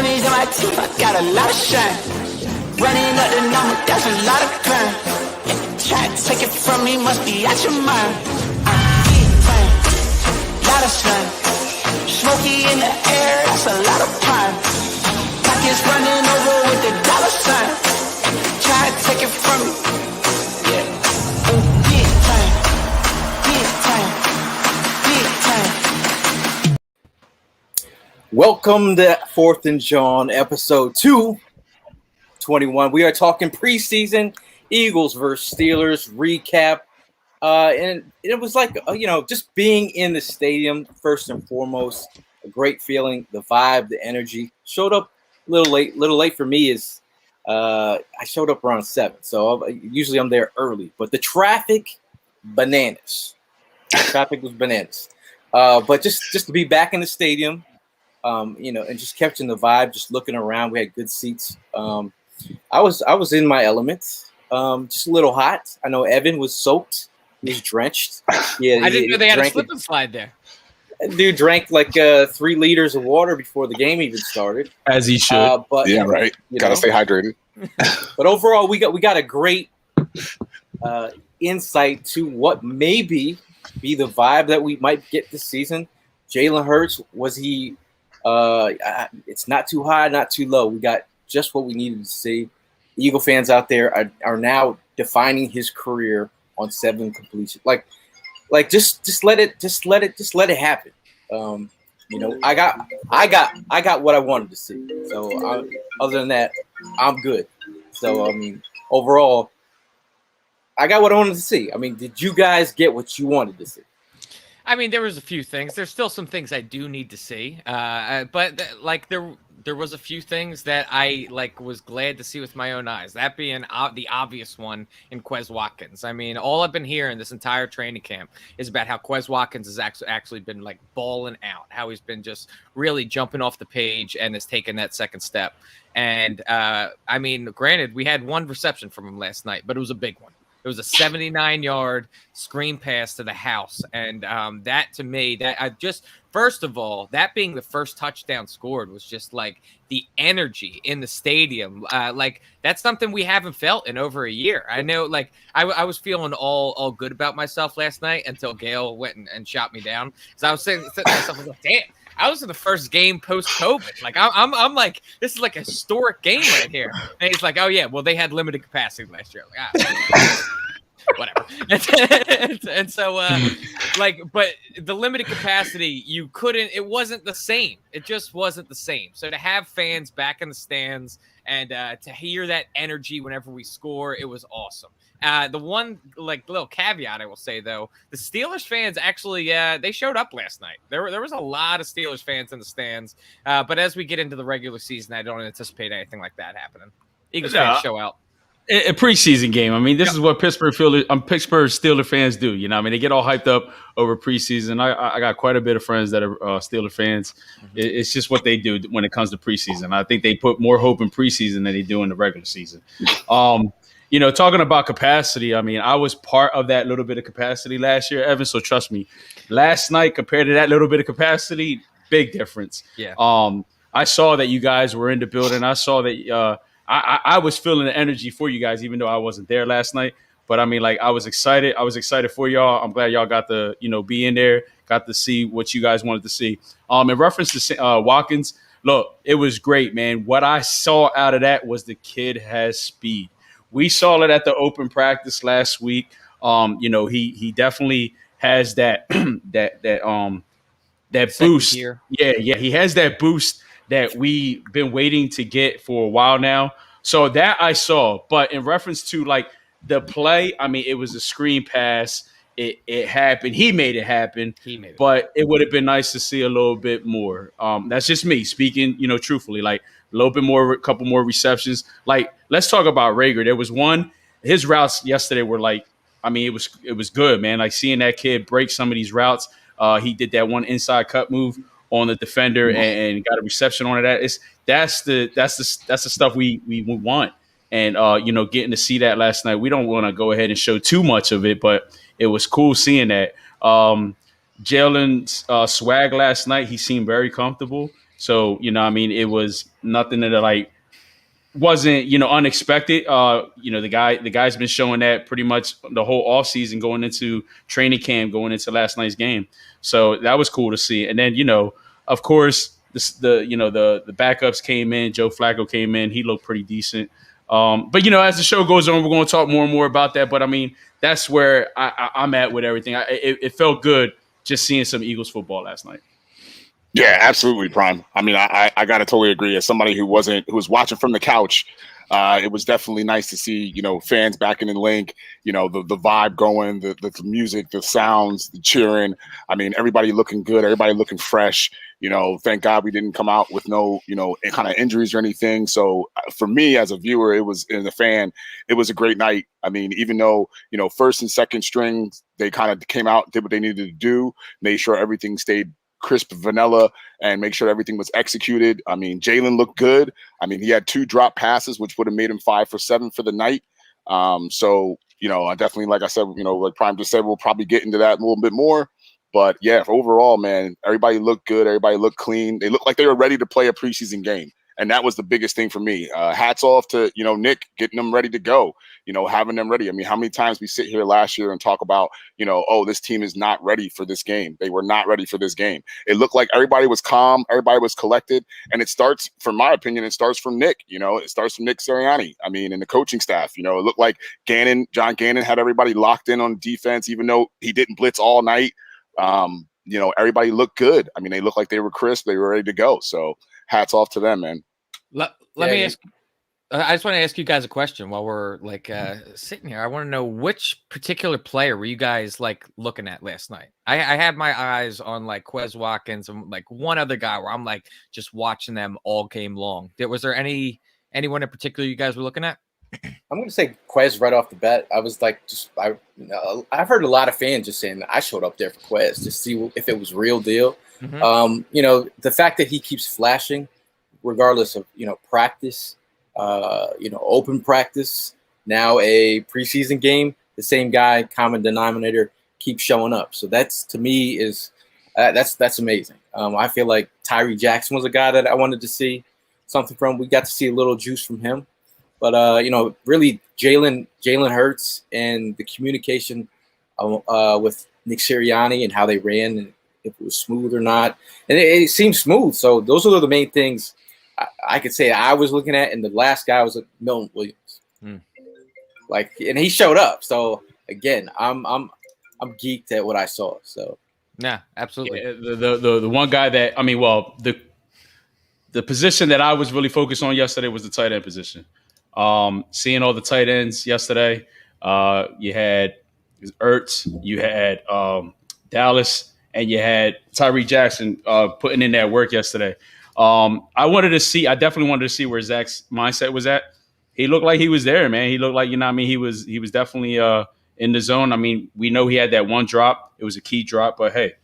diamonds in my teeth, I got a lot of shine. Running up the number, that's a lot of crime. Try to take it from me, must be out your mind. Big time, lot of sun. Smoky in the air, that's a lot of pine. Pockets running over with the dollar sign. Try to take it from me. Yeah. Big time, big time, big time. Welcome to 4th and Jawn, episode 221. We are talking preseason, Eagles versus Steelers recap. And it was like, just being in the stadium, first and foremost, a great feeling, the vibe, the energy. Showed up a little late for me is I showed up around 7. So usually I'm there early, but the traffic, bananas. Traffic was bananas. But just to be back in the stadium, and just catching the vibe, just looking around. We had good seats. I was in my element, just a little hot. I know Evan was soaked. He was drenched. Yeah, I didn't know they had a slip and slide there. Dude drank like 3 liters of water before the game even started. As he should. But yeah, right. Gotta stay hydrated. But overall, we got a great insight to what maybe be the vibe that we might get this season. Jalen Hurts, was he? It's not too high, not too low. We got just what we needed to see. Eagle fans out there are now defining his career on 7 completions. Like just let it happen. I got what I wanted to see. So other than that, I'm good. So overall, I got what I wanted to see. Did you guys get what you wanted to see? There was a few things. There's still some things I do need to see. But there was a few things that I was glad to see with my own eyes. That being the obvious one in Quez Watkins. All I've been hearing this entire training camp is about how Quez Watkins has actually been balling out, how he's been just really jumping off the page and has taken that second step. And granted, we had 1 reception from him last night, but it was a big one. It was a 79-yard screen pass to the house. And that, to me, first of all, that being the first touchdown scored was just the energy in the stadium. That's something we haven't felt in over a year. I know, I was feeling all good about myself last night until Gail went and shot me down. So I was sitting to myself, I was like, damn. I was in the first game post-COVID. I'm like, this is a historic game right here. And he's like, oh yeah, well they had limited capacity last year. Whatever. and so, but the limited capacity, it wasn't the same. It just wasn't the same. So to have fans back in the stands and to hear that energy whenever we score, it was awesome. The one little caveat I will say though, the Steelers fans actually they showed up last night. There was a lot of Steelers fans in the stands. But as we get into the regular season, I don't anticipate anything like that happening. Eagles fans show out. A preseason game. This is what Pittsburgh Steelers fans do. They get all hyped up over preseason. I got quite a bit of friends that are Steelers fans. It's just what they do when it comes to preseason. I think they put more hope in preseason than they do in the regular season. Talking about capacity, I was part of that little bit of capacity last year, Evan. So trust me, last night compared to that little bit of capacity, big difference. Yeah. I saw that you guys were in the building. I saw that I was feeling the energy for you guys, even though I wasn't there last night. But I was excited. I was excited for y'all. I'm glad y'all got to, be in there, got to see what you guys wanted to see. In reference to Watkins, look, it was great, man. What I saw out of that was the kid has speed. We saw it at the open practice last week. He definitely has that that boost. Gear. Yeah, he has that boost that we've been waiting to get for a while now. So that I saw. But in reference to the play, it was a screen pass. It happened. He made it happen. But it would have been nice to see a little bit more. That's just me speaking, truthfully, a little bit more, a couple more receptions. Let's talk about Rager. There was one, his routes yesterday were it was good, man. Seeing that kid break some of these routes. He did that one inside cut move on the defender and got a reception on it. That's the stuff we want. And, getting to see that last night, we don't want to go ahead and show too much of it, but it was cool seeing that. Jalen's swag last night, he seemed very comfortable. So, I mean, it was nothing that like wasn't, unexpected. The guy's been showing that pretty much the whole offseason going into training camp, going into last night's game. So that was cool to see. And then, of course, the backups came in. Joe Flacco came in. He looked pretty decent. But as the show goes on, we're going to talk more and more about that. But I mean, that's where I'm at with everything. It felt good just seeing some Eagles football last night. Yeah, absolutely, Prime. I mean, I got to totally agree. As somebody who was watching from the couch, it was definitely nice to see, fans back in the link, the vibe going, the music, the sounds, the cheering. I mean, everybody looking good, everybody looking fresh. Thank God we didn't come out with no, kind of injuries or anything. So for me as a viewer, as a fan, it was a great night. I mean, even though, first and second strings, they kind of came out, did what they needed to do, made sure everything stayed crisp vanilla and make sure everything was executed. I mean, Jalen looked good. I mean, he had 2 drop passes, which would have made him 5 for 7 for the night. So, I definitely, like I said, like Prime just said, we'll probably get into that a little bit more. But yeah, overall, man, everybody looked good. Everybody looked clean. They looked like they were ready to play a preseason game. And that was the biggest thing for me. Hats off to, Nick, getting them ready to go, having them ready. I mean, how many times we sit here last year and talk about, oh, this team is not ready for this game. They were not ready for this game. It looked like everybody was calm. Everybody was collected. And it starts, from my opinion, it starts from Nick. It starts from Nick Sirianni. I mean, and the coaching staff. It looked like John Gannon had everybody locked in on defense, even though he didn't blitz all night. Everybody looked good. I mean, they looked like they were crisp. They were ready to go. So hats off to them, man. Let me ask. I just want to ask you guys a question while we're like sitting here. I want to know which particular player were you guys like looking at last night? I had my eyes on like Quez Watkins and like one other guy where I'm like just watching them all game long. Was there anyone in particular you guys were looking at? I'm going to say Quez right off the bat. I was like, I've heard a lot of fans just saying that I showed up there for Quez to see if it was real deal. Mm-hmm. The fact that he keeps flashing, regardless of practice, open practice, now a preseason game, the same guy, common denominator, keeps showing up. So that's, to me, is that's amazing. I feel like Tyree Jackson was a guy that I wanted to see something from. We got to see a little juice from him. But, really Jalen Hurts and the communication with Nick Sirianni and how they ran and if it was smooth or not. And it seemed smooth. So those are the main things I could say I was looking at. And the last guy was Milton Williams. And he showed up. So, again, I'm geeked at what I saw. So, yeah, absolutely. Yeah, the one guy that, the position that I was really focused on yesterday was the tight end position. Seeing all the tight ends yesterday, you had Ertz, you had Dallas, and you had Tyree Jackson putting in that work yesterday. I definitely wanted to see where Zach's mindset was at. He looked like he was there, man. He looked like, he was definitely in the zone. I mean, we know he had that one drop. It was a key drop, but hey,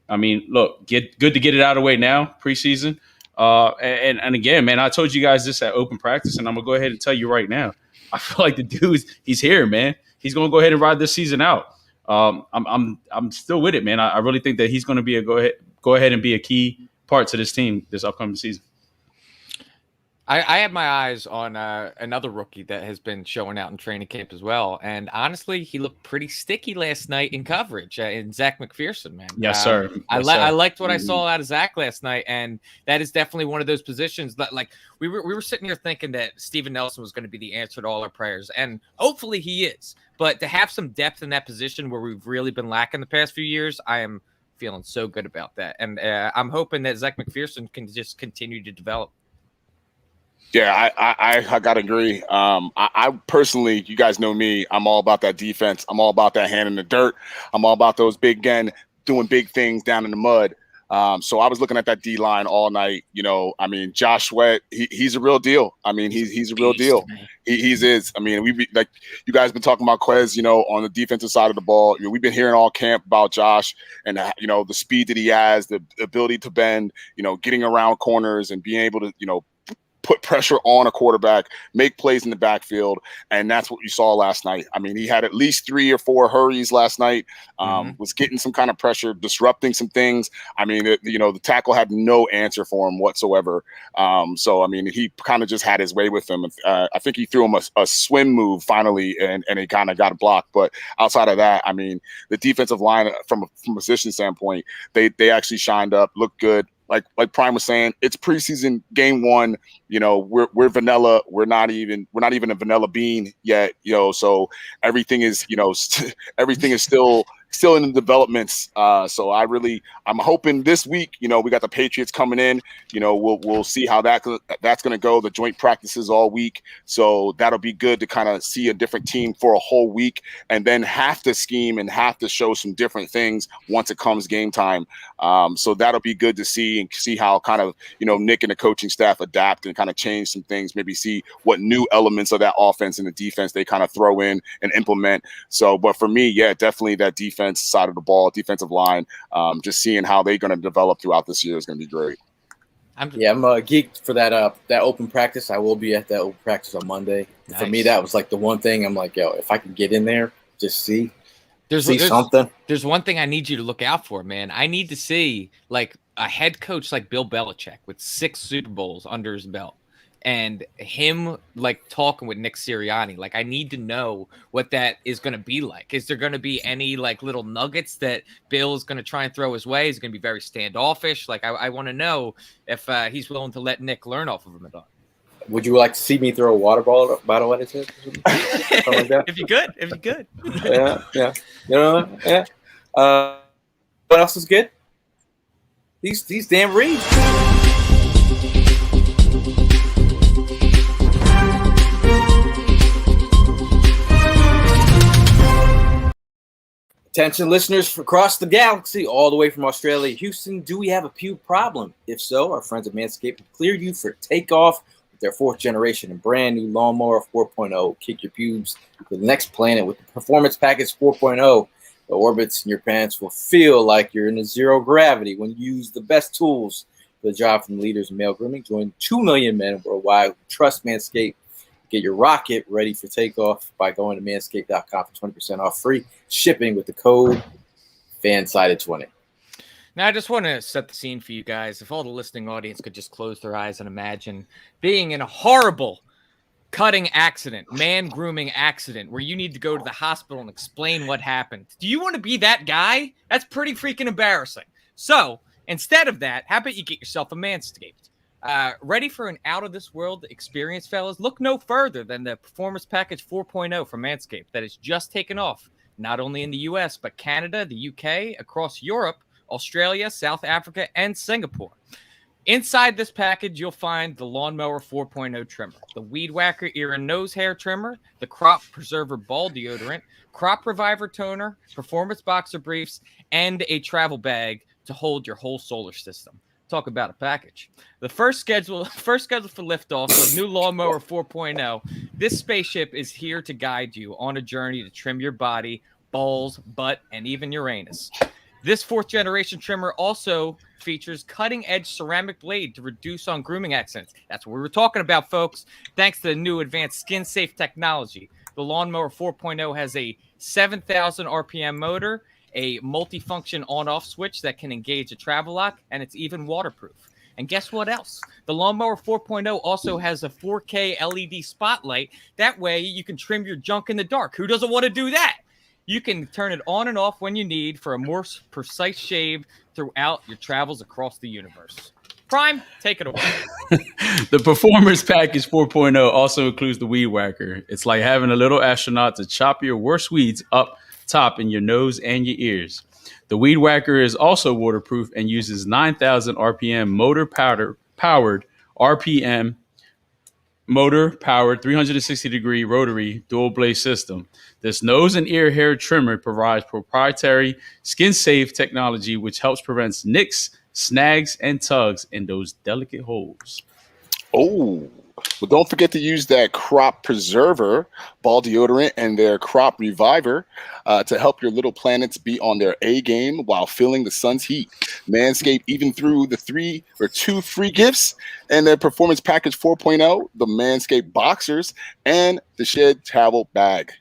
look, good to get it out of the way now, preseason. And again, man, I told you guys this at open practice, and I'm gonna go ahead and tell you right now. I feel like the dude, he's here, man. He's gonna go ahead and ride this season out. I'm still with it, man. I really think that he's gonna be go ahead and be a key part to this team this upcoming season. I had my eyes on another rookie that has been showing out in training camp as well. And honestly, he looked pretty sticky last night in coverage in Zach McPherson, man. Yes, sir. I liked what I saw out of Zach last night. And that is definitely one of those positions that, like, we were sitting here thinking that Steven Nelson was going to be the answer to all our prayers. And hopefully he is. But to have some depth in that position where we've really been lacking the past few years, I am feeling so good about that. And I'm hoping that Zach McPherson can just continue to develop. Yeah, I gotta agree. I personally, you guys know me, I'm all about that defense. I'm all about that hand in the dirt. I'm all about those big men doing big things down in the mud. So I was looking at that D line all night. Josh Sweat, he's a real deal. He's a real deal. He's is. We like you guys been talking about Quez, on the defensive side of the ball. We've been hearing all camp about Josh and the speed that he has, the ability to bend, getting around corners and being able to, put pressure on a quarterback, make plays in the backfield, and that's what you saw last night. I mean, he had at least 3 or 4 hurries last night, was getting some kind of pressure, disrupting some things. I mean, the tackle had no answer for him whatsoever. So, I mean, he kind of just had his way with him. I think he threw him a swim move finally, and he kind of got blocked. But outside of that, I mean, the defensive line from a position standpoint, they actually shined up, looked good. Like Prime was saying, it's preseason game 1. We're vanilla. We're not even a vanilla bean yet. So everything is everything is still in the developments. So I'm hoping this week, we got the Patriots coming in. We'll see how that's going to go. The joint practices all week, so that'll be good to kind of see a different team for a whole week, and then have to scheme and have to show some different things once it comes game time. So that'll be good to see how kind of Nick and the coaching staff adapt and kind of change some things. Maybe see what new elements of that offense and the defense they kind of throw in and implement. So, but for me, yeah, definitely that defense side of the ball, defensive line, just seeing how they're going to develop throughout this year is going to be great. I'm geeked for that open practice. I will be at that open practice on Monday. Nice. For me, that was like the one thing I'm like, yo, if I can get in there, just see something. There's one thing I need you to look out for, man. I need to see like a head coach like Bill Belichick with 6 Super Bowls under his belt, and him like talking with Nick Sirianni. Like, I need to know what that is going to be like. Is there going to be any like little nuggets that Bill is going to try and throw his way? Is it going to be very standoffish? Like, I want to know if he's willing to let Nick learn off of him at all. Would you like to see me throw a water bottle at his head? Something like that? If you could. Yeah. Yeah. What else is good? These damn reads. Attention listeners across the galaxy, all the way from Australia, Houston, do we have a pube problem? If so, our friends at Manscaped have cleared you for takeoff with their 4th generation and brand new Lawnmower 4.0. Kick your pubes to the next planet with the Performance Package 4.0. The orbits in your pants will feel like you're in a zero gravity when you use the best tools for the job from the leaders in male grooming. Join 2 million men worldwide who trust Manscaped. Get your rocket ready for takeoff by going to manscaped.com for 20% off free shipping with the code FANSIDED20. Now, I just want to set the scene for you guys. If all the listening audience could just close their eyes and imagine being in a horrible cutting accident, man grooming accident, where you need to go to the hospital and explain what happened. Do you want to be that guy? That's pretty freaking embarrassing. So instead of that, how about you get yourself a Manscaped? Ready for an out-of-this-world experience, fellas? Look no further than the Performance Package 4.0 from Manscaped that has just taken off, not only in the U.S., but Canada, the UK, across Europe, Australia, South Africa, and Singapore. Inside this package, you'll find the Lawnmower 4.0 trimmer, the Weed Whacker ear and nose hair trimmer, the Crop Preserver ball deodorant, Crop Reviver toner, Performance boxer briefs, and a travel bag to hold your whole solar system. Talk about a package. The first schedule for liftoff with new Lawnmower 4.0. This spaceship is here to guide you on a journey to trim your body, balls, butt, and even Uranus. This 4th generation trimmer also features cutting-edge ceramic blade to reduce on grooming accidents. That's what we were talking about, folks. Thanks to the new advanced skin-safe technology, the Lawnmower 4.0 has a 7,000 RPM motor, a multifunction on-off switch that can engage a travel lock, and it's even waterproof. And guess what else? The Lawnmower 4.0 also has a 4K LED spotlight. That way you can trim your junk in the dark. Who doesn't want to do that? You can turn it on and off when you need for a more precise shave throughout your travels across the universe. Prime, take it away. The Performance Package 4.0 also includes the Weed Whacker. It's like having a little astronaut to chop your worst weeds up top in your nose and your ears. The Weed Whacker is also waterproof and uses 9,000 RPM motor-powered 360-degree rotary dual-blade system. This nose and ear hair trimmer provides proprietary skin-safe technology which helps prevent nicks, snags, and tugs in those delicate holes. Oh, Well, don't forget to use that Crop Preserver ball deodorant and their Crop Reviver to help your little planets be on their A game while feeling the sun's heat. Manscaped even threw the 2 free gifts and their Performance Package 4.0, the Manscaped Boxers, and the Shed Travel Bag.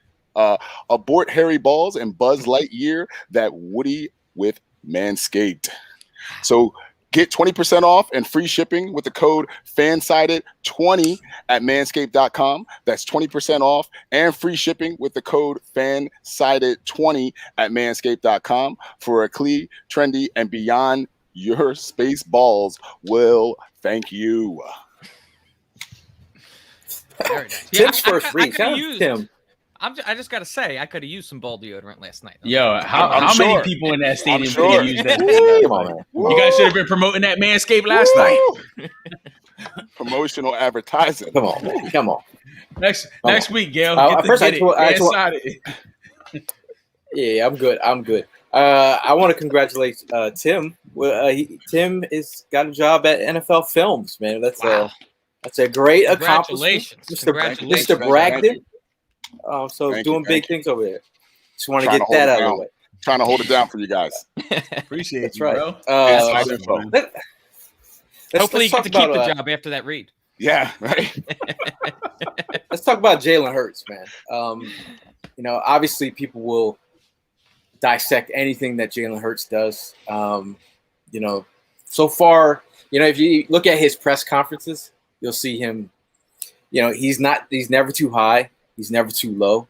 Abort hairy balls and Buzz Lightyear that Woody with Manscaped. So get 20% off and free shipping with the code FANSIDED20 at manscaped.com. That's 20% off and free shipping with the code FANSIDED20 at manscaped.com for a clean, trendy, and beyond your space balls will thank you. Very nice. Tim's first read. Shout out to used, Tim. I just gotta say, I could have used some ball deodorant last night. Yo, how I'm many sure. people in that stadium sure. could use that? Come on, man. You guys should have been promoting that Manscaped last night. Promotional advertising. Come on, man. Come on. Next week, Gail. First, I Get told- it. Yeah, I'm good. I want to congratulate Tim. Tim is got a job at NFL Films, man. That's a great accomplishment, Congratulations. Mr. Bragdon. So Thank doing you, big thank you. things over there. Just want to Trying get to hold that it out of down. the way. Trying to hold it down for you guys. Appreciate That's you, right. bro. Inside info. Hopefully, you get to keep about, the job after that read. Yeah, right. let's talk about Jalen Hurts, man. Obviously people will dissect anything that Jalen Hurts does. So far, if you look at his press conferences, you'll see him, he's never too high. He's never too low.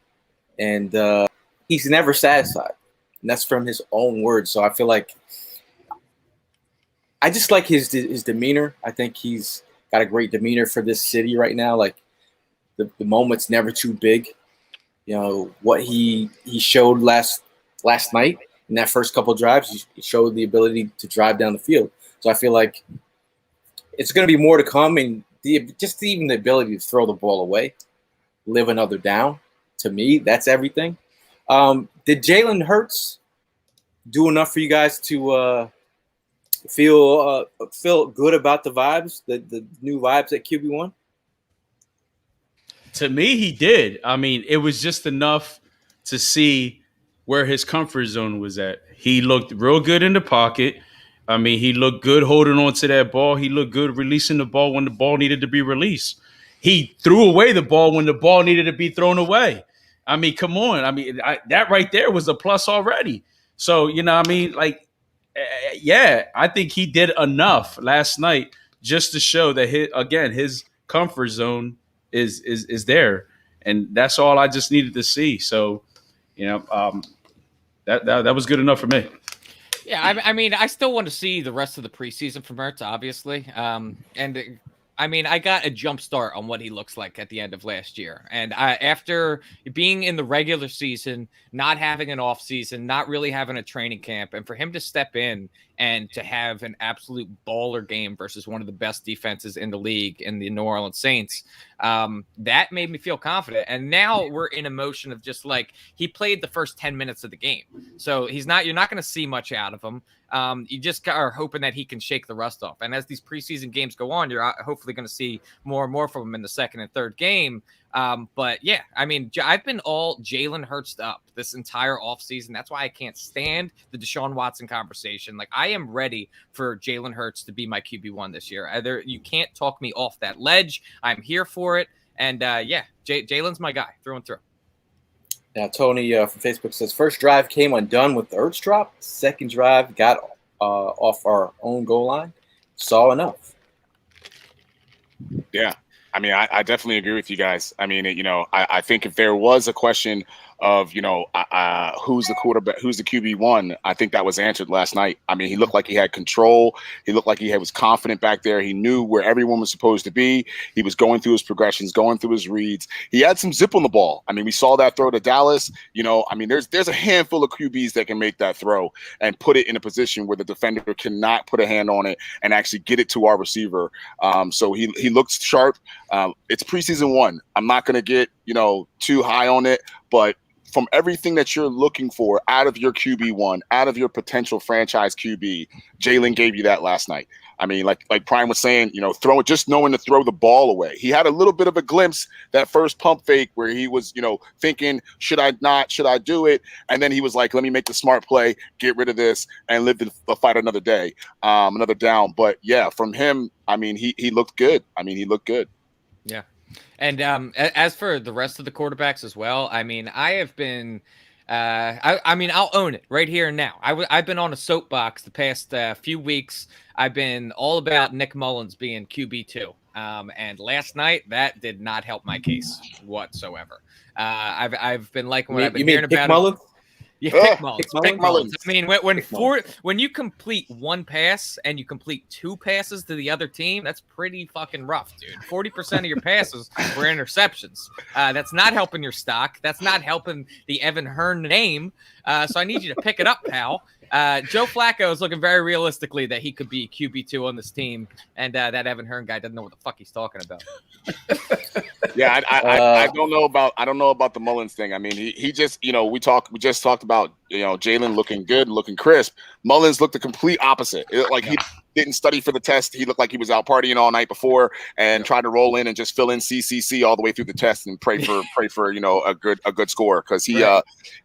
And he's never satisfied. And that's from his own words. So I feel like I just like his demeanor. I think he's got a great demeanor for this city right now. Like the moment's never too big. What he showed last night in that first couple of drives, he showed the ability to drive down the field. So I feel like it's going to be more to come, and even the ability to throw the ball away, live another down. To me, that's everything. Did Jalen Hurts do enough for you guys to feel good about the vibes, the new vibes at QB1? To me, he did. I mean, it was just enough to see where his comfort zone was at. He looked real good in the pocket. I mean, he looked good holding on to that ball. He looked good releasing the ball when the ball needed to be released. He threw away the ball when the ball needed to be thrown away. I mean, come on. I mean, that right there was a plus already. So, I think he did enough last night just to show that his comfort zone is there, and that's all I just needed to see. So, that was good enough for me. Yeah, I mean, I still want to see the rest of the preseason from Hurts, obviously. I got a jump start on what he looks like at the end of last year. And after being in the regular season, not having an off season, not really having a training camp, and for him to step in and to have an absolute baller game versus one of the best defenses in the league in the New Orleans Saints, that made me feel confident. And now we're in a motion of just like, he played the first 10 minutes of the game. So you're not going to see much out of him. You just are hoping that he can shake the rust off. And as these preseason games go on, you're hopefully going to see more and more from him in the second and third game. But yeah, I mean, I've been all Jalen Hurts up this entire offseason. That's why I can't stand the Deshaun Watson conversation. Like, I am ready for Jalen Hurts to be my QB1 this year. You can't talk me off that ledge. I'm here for it. And Jalen's my guy through and through. Now, Tony from Facebook says, first drive came undone with the Hurts drop. Second drive got off our own goal line. Saw enough. Yeah. I mean, I definitely agree with you guys. I mean, I think if there was a question of, who's the quarterback, who's the QB1, I think that was answered last night. I mean, he looked like he had control. He looked like he was confident back there. He knew where everyone was supposed to be. He was going through his progressions, going through his reads. He had some zip on the ball. I mean, we saw that throw to Dallas. There's a handful of QBs that can make that throw and put it in a position where the defender cannot put a hand on it and actually get it to our receiver. So he looks sharp. It's preseason 1. I'm not going to get, too high on it, but from everything that you're looking for out of your QB1, out of your potential franchise QB, Jalen gave you that last night. I mean, like Prime was saying, just knowing to throw the ball away. He had a little bit of a glimpse that first pump fake where he was, thinking, should I not? Should I do it? And then he was like, let me make the smart play, get rid of this, and live to fight another day, another down. But yeah, from him, I mean, he looked good. He looked good. Yeah. And as for the rest of the quarterbacks as well, I mean, I have been I'll own it right here and now. I've been on a soapbox the past few weeks. I've been all about Nick Mullins being QB2. And last night, that did not help my case whatsoever. I've been liking what I've been hearing about Mullins? Yeah, Pick Mullins. I mean, when you complete one pass and you complete 2 passes to the other team, that's pretty fucking rough, dude. 40% of your passes were interceptions. That's not helping your stock. That's not helping the Evan Hearn name. So I need you to pick it up, pal. Joe Flacco is looking very realistically that he could be QB2 on this team, and that Evan Hearn guy doesn't know what the fuck he's talking about. Yeah, I don't know about the Mullins thing. I mean, he just we just talked about Jalen looking good, looking crisp. Mullins looked the complete opposite. He didn't study for the test. He looked like he was out partying all night before and tried to roll in and just fill in CCC all the way through the test and pray for a good score because he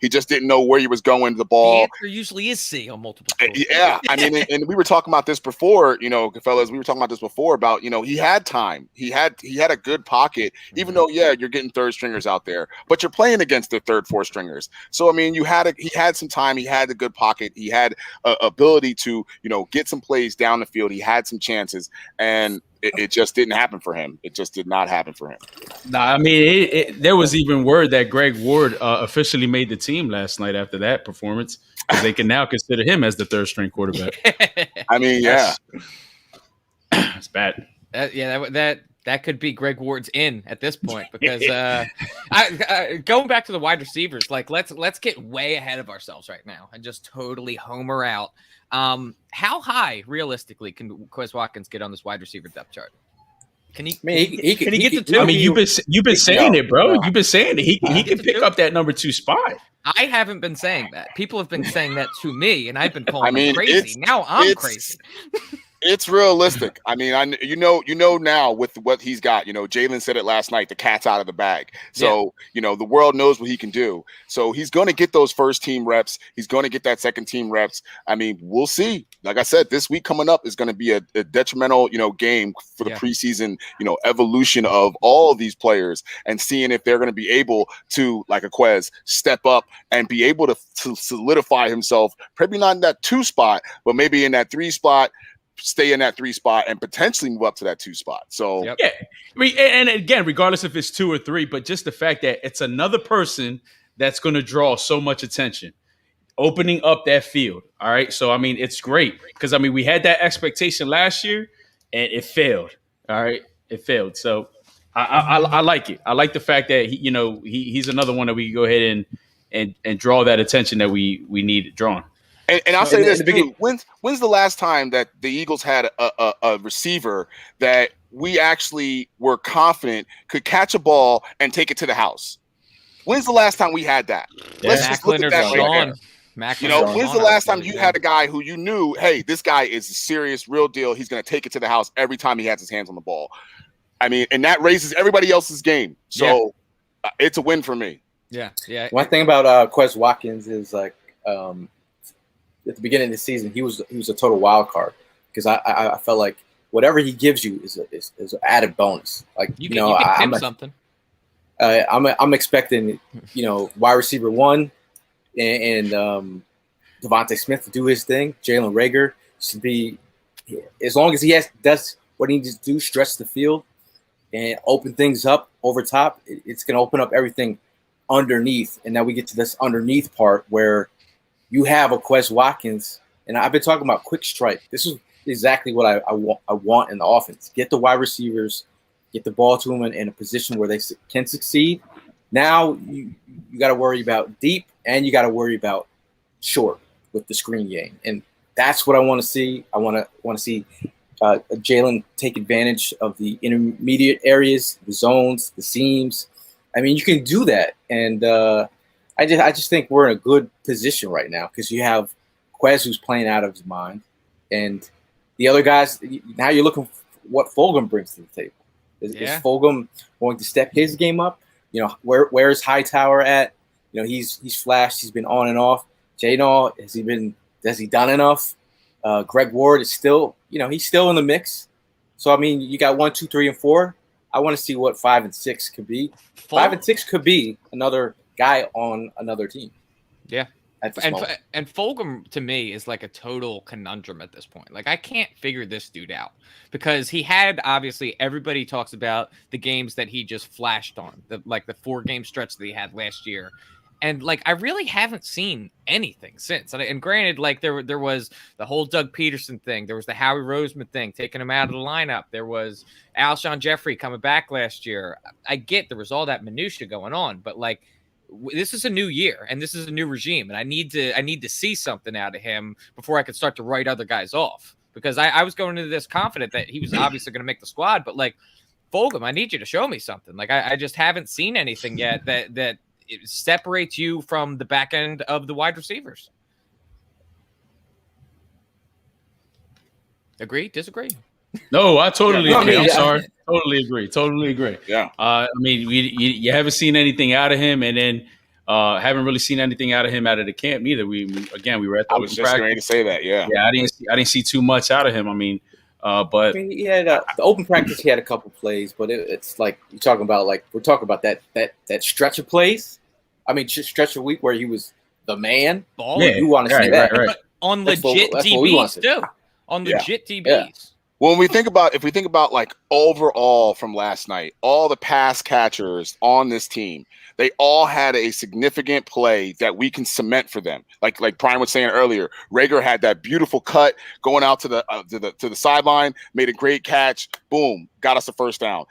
just didn't know where he was going. The ball. The answer usually is C on multiple scores. Yeah, I mean, and we were talking about this before, fellas. We were talking about this before about he had time. He had a good pocket, even though you're getting third stringers out there, but you're playing against the third, fourth stringers. So I mean, he had some time. He had a good pocket. He had ability to get some plays down the field. He had some chances, and it just didn't happen for him. It just did not happen for him. Nah, I mean, there was even word that Greg Ward officially made the team last night after that performance because they can now consider him as the third string quarterback. I mean, yeah, it's bad. That could be Greg Ward's in at this point because going back to the wide receivers, like let's get way ahead of ourselves right now and just totally homer out. How high realistically can Quez Watkins get on this wide receiver depth chart? Can he? Can he get to 2? I mean, you've been saying it, bro. You've been saying it. He can pick up that number 2 spot. I haven't been saying that. People have been saying that to me, and I've been calling him crazy. Now I'm crazy. It's realistic. I mean, now with what he's got. Jalen said it last night. The cat's out of the bag. So the world knows what he can do. So he's going to get those first team reps. He's going to get that second team reps. I mean, we'll see. Like I said, this week coming up is going to be a detrimental game for the preseason evolution of all of these players and seeing if they're going to be able to, like a Quez, step up and be able to solidify himself. Probably not in that 2 spot, but maybe in that 3 spot. Stay in that 3 spot and potentially move up to that 2 spot. So yeah, and again, regardless if it's 2 or 3, but just the fact that it's another person that's going to draw so much attention, opening up that field. All right, so I mean, it's great because I mean we had that expectation last year and it failed. All right, it failed. So I like it. I like the fact that he's another one that we can go ahead and draw that attention that we need drawn. And I'll say this too. When's the last time that the Eagles had a receiver that we actually were confident could catch a ball and take it to the house? When's the last time we had that? Yeah. Let's just look at that right there. When's the last time you had a guy who you knew, hey, this guy is a serious, real deal. He's going to take it to the house every time he has his hands on the ball. I mean, and that raises everybody else's game. So it's a win for me. Yeah. One thing about Quez Watkins is like at the beginning of the season, he was a total wild card because I felt like whatever he gives you is an added bonus. Like you can something. I'm expecting wide receiver 1 and Devontae Smith to do his thing. Jalen Reagor should be, as long as he does what he needs to do, stretch the field and open things up over top. It's going to open up everything underneath, and now we get to this underneath part where you have a Quez Watkins, and I've been talking about quick strike. This is exactly what I want in the offense. Get the wide receivers, get the ball to them in a position where they can succeed. Now you got to worry about deep, and you got to worry about short with the screen game, and that's what I want to see. I want to see Jalen take advantage of the intermediate areas, the zones, the seams. I mean, you can do that, and I just think we're in a good position right now because you have Quez who's playing out of his mind, and the other guys, now you're looking for what Fulgham brings to the table. Is Fulgham going to step his game up? Where's Hightower at? He's flashed. He's been on and off. Jawn, has he done enough? Greg Ward is still, he's still in the mix. So, I mean, you got 1, 2, 3, and 4. I want to see what 5 and 6 could be. 5 and 6 could be another guy on another team. Yeah. And Fulgham, to me, is like a total conundrum at this point. Like, I can't figure this dude out because he had, obviously, everybody talks about the games that he just flashed on, the 4-game stretch that he had last year. And, like, I really haven't seen anything since. And granted, like, there was the whole Doug Peterson thing. There was the Howie Roseman thing, taking him out of the lineup. There was Alshon Jeffrey coming back last year. I get there was all that minutia going on, but, like, this is a new year and this is a new regime. And I need to see something out of him before I could start to write other guys off. Because I was going into this confident that he was obviously going to make the squad. But, like, Fulgham, I need you to show me something. Like, I just haven't seen anything yet that it separates you from the back end of the wide receivers. Agree? Disagree? No, I totally agree. I'm sorry. Totally agree. Yeah. I mean, you haven't seen anything out of him, and then haven't really seen anything out of him out of the camp neither. We were at the I was just going to say that. Yeah. Yeah, I didn't see too much out of him. I mean, but he had the open practice. He had a couple plays, but it's like we're talking about that stretch of plays. I mean, stretch of week where he was the man. Yeah, you want to see that right. On legit DBs too. On legit DBs. Yeah. When if we think about like overall from last night, all the pass catchers on this team, they all had a significant play that we can cement for them. Like Brian was saying earlier, Rager had that beautiful cut going out to the sideline, made a great catch, boom, got us a first down.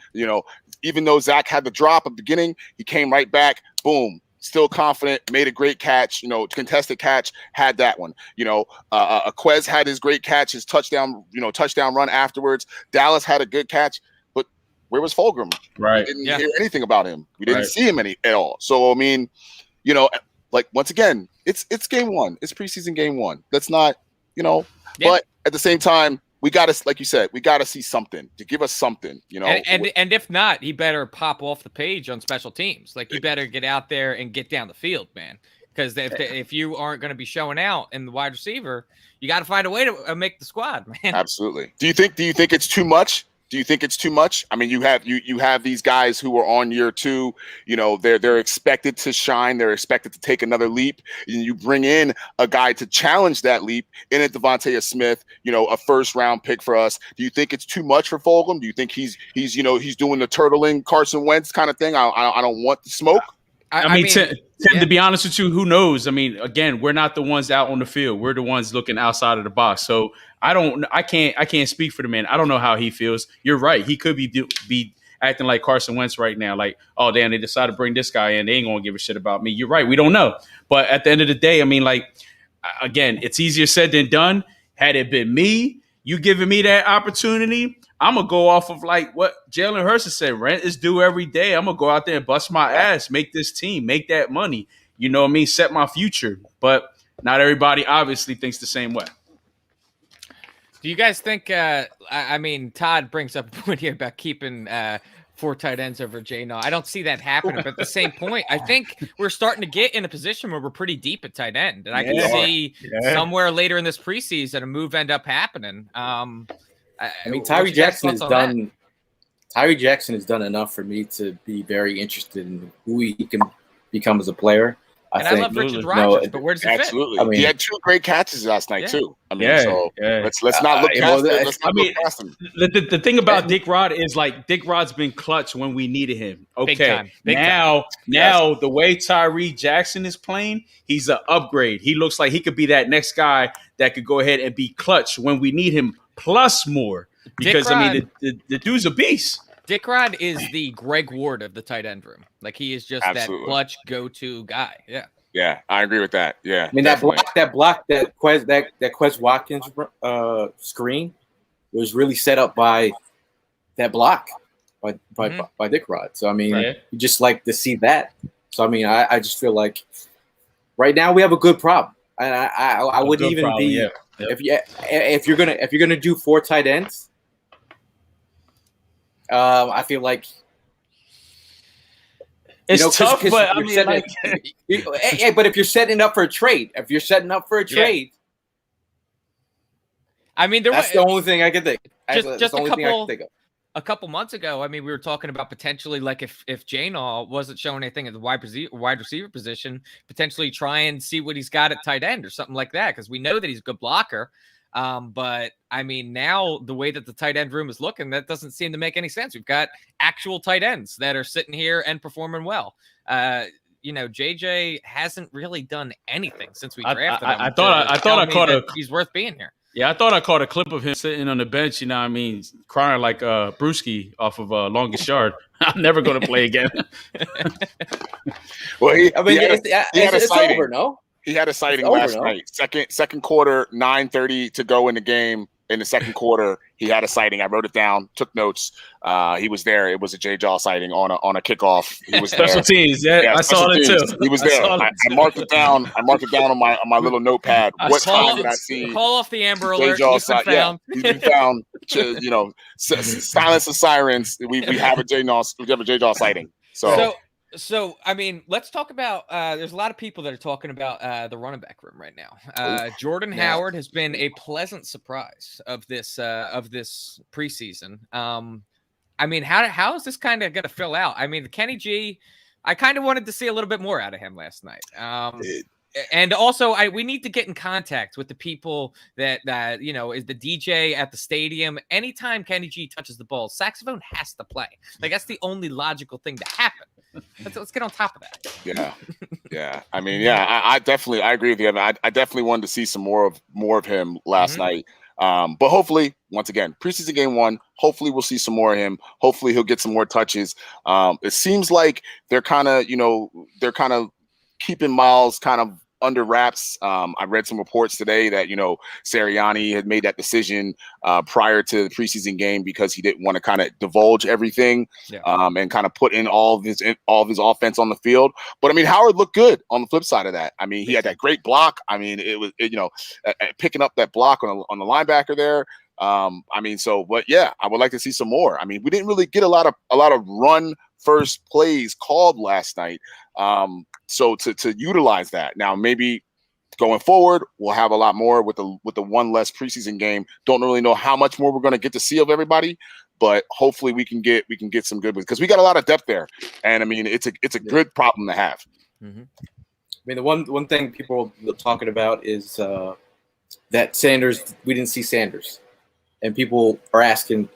Even though Zach had the drop at the beginning, he came right back, boom. Still confident, made a great catch, contested catch, had that one. Quez had his great catch, his touchdown run afterwards. Dallas had a good catch, but where was Fulgham? Right. We didn't hear anything about him. We didn't see him at all. So, I mean, like once again, it's game one. It's preseason game one. Let's not, but at the same time, we got to, like you said, we got to see something to give us something, And if not, he better pop off the page on special teams. Like, he better get out there and get down the field, man. Because if you aren't going to be showing out in the wide receiver, you got to find a way to make the squad, man. Absolutely. Do you think it's too much? I mean, you have these guys who are on year 2, they're expected to shine. They're expected to take another leap. And you bring in a guy to challenge that leap in it, Devontae Smith, a first-round pick for us. Do you think it's too much for Fulgham? Do you think he's doing the turtling Carson Wentz kind of thing? I don't want the smoke. I mean, Tim, to be honest with you, who knows? I mean, again, we're not the ones out on the field. We're the ones looking outside of the box. So I can't speak for the man. I don't know how he feels. You're right. He could be acting like Carson Wentz right now. Like, oh, damn, they decided to bring this guy in. They ain't going to give a shit about me. You're right. We don't know. But at the end of the day, I mean, like, again, it's easier said than done. Had it been me, you giving me that opportunity, I'm going to go off of like what Jalen Hurts has said. Rent is due every day. I'm going to go out there and bust my ass, make this team, make that money. You know what I mean? Set my future. But not everybody obviously thinks the same way. Do you guys think, I mean, Todd brings up a point here about keeping 4 tight ends over Jawn. I don't see that happening. But at the same point, I think we're starting to get in a position where we're pretty deep at tight end. And I can see somewhere later in this preseason a move end up happening. I mean, Tyree Jackson has done. Tyree Jackson has done enough for me to be very interested in who he can become as a player. I love Richard Rodgers, but where does he fit? Absolutely. I mean, he had 2 great catches last night too. I mean, let's not look past it. Let's not look past him. The thing about Dick Rod is like Dick Rod's been clutch when we needed him. Okay, Big time. The way Tyree Jackson is playing, he's an upgrade. He looks like he could be that next guy that could go ahead and be clutch when we need him, plus more. Because I mean, the dude's a beast. Dick Rod is the Greg Ward of the tight end room. Like, he is just that clutch go-to guy. Yeah. Yeah, I agree with that. Yeah. I mean, that Quez Watkins screen was really set up by that block by Dick Rod. So, I mean, you just like to see that. So, I mean, I just feel like right now we have a good problem. And I wouldn't even be if you're gonna do 4 tight ends, I feel like it's tough, but I mean, but if you're setting up for a trade, I mean, that's the only thing I can think. Just a couple months ago, I mean, we were talking about potentially, like, if Jawn wasn't showing anything at the wide receiver position, potentially try and see what he's got at tight end or something like that, because we know that he's a good blocker. But I mean, now the way that the tight end room is looking, that doesn't seem to make any sense. We've got actual tight ends that are sitting here and performing well. JJ hasn't really done anything since we drafted him. I thought I caught he's worth being here. Yeah, I thought I caught a clip of him sitting on the bench, you know what I mean, crying like Brewski off of Longest Yard. I'm never going to play again. Well, he had a sighting. Over, no? He had a sighting last night. Second quarter, 9:30 to go in the game. In the second quarter, he had a sighting. I wrote it down, took notes. He was there. It was a Jaw sighting on a kickoff. He was there. Special teams, yeah, I saw it too. He was there. I marked it down. I marked it down on my little notepad. What time did I see? Call off the Amber Alert. He's been found. He's been found. Silence the sirens. We have a Jaw sighting. So, I mean, let's talk about there's a lot of people that are talking about the running back room right now. Jordan Howard has been a pleasant surprise of this preseason. I mean, how is this kind of going to fill out? I mean, Kenny G, I kind of wanted to see a little bit more out of him last night. And also, we need to get in contact with the people that is the DJ at the stadium. Anytime Kenny G touches the ball, saxophone has to play. Like, that's the only logical thing to happen. Let's get on top of that. Yeah. I mean, I definitely agree with you. I mean, I definitely wanted to see some more of him last night. But hopefully, once again, preseason game 1, hopefully we'll see some more of him. Hopefully he'll get some more touches. It seems like they're kind of keeping Miles kind of under wraps. I read some reports today that, Sirianni had made that decision prior to the preseason game because he didn't want to kind of divulge everything and kind of put in all of his offense on the field. But I mean, Howard looked good on the flip side of that. I mean, he had that great block. I mean, picking up that block on the linebacker there. But I would like to see some more. I mean, we didn't really get a lot of run first plays called last night. So to utilize that now, maybe going forward, we'll have a lot more with the one less preseason game. Don't really know how much more we're going to get to see of everybody, but hopefully we can get some good ones because we got a lot of depth there, and I mean it's a good problem to have. Mm-hmm. I mean, the one thing people are talking about is that Sanders. We didn't see Sanders, and people are asking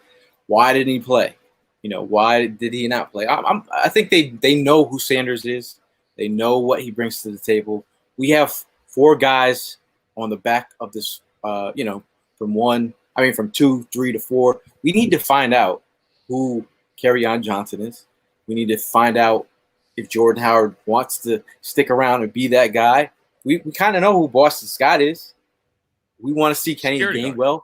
why didn't he play? Why did he not play? I think they know who Sanders is. They know what he brings to the table. We have 4 guys on the back of this, from 2, 3 to 4. We need to find out who Kerryon Johnson is. We need to find out if Jordan Howard wants to stick around and be that guy. We kind of know who Boston Scott is. We want to see Kenny Gainwell.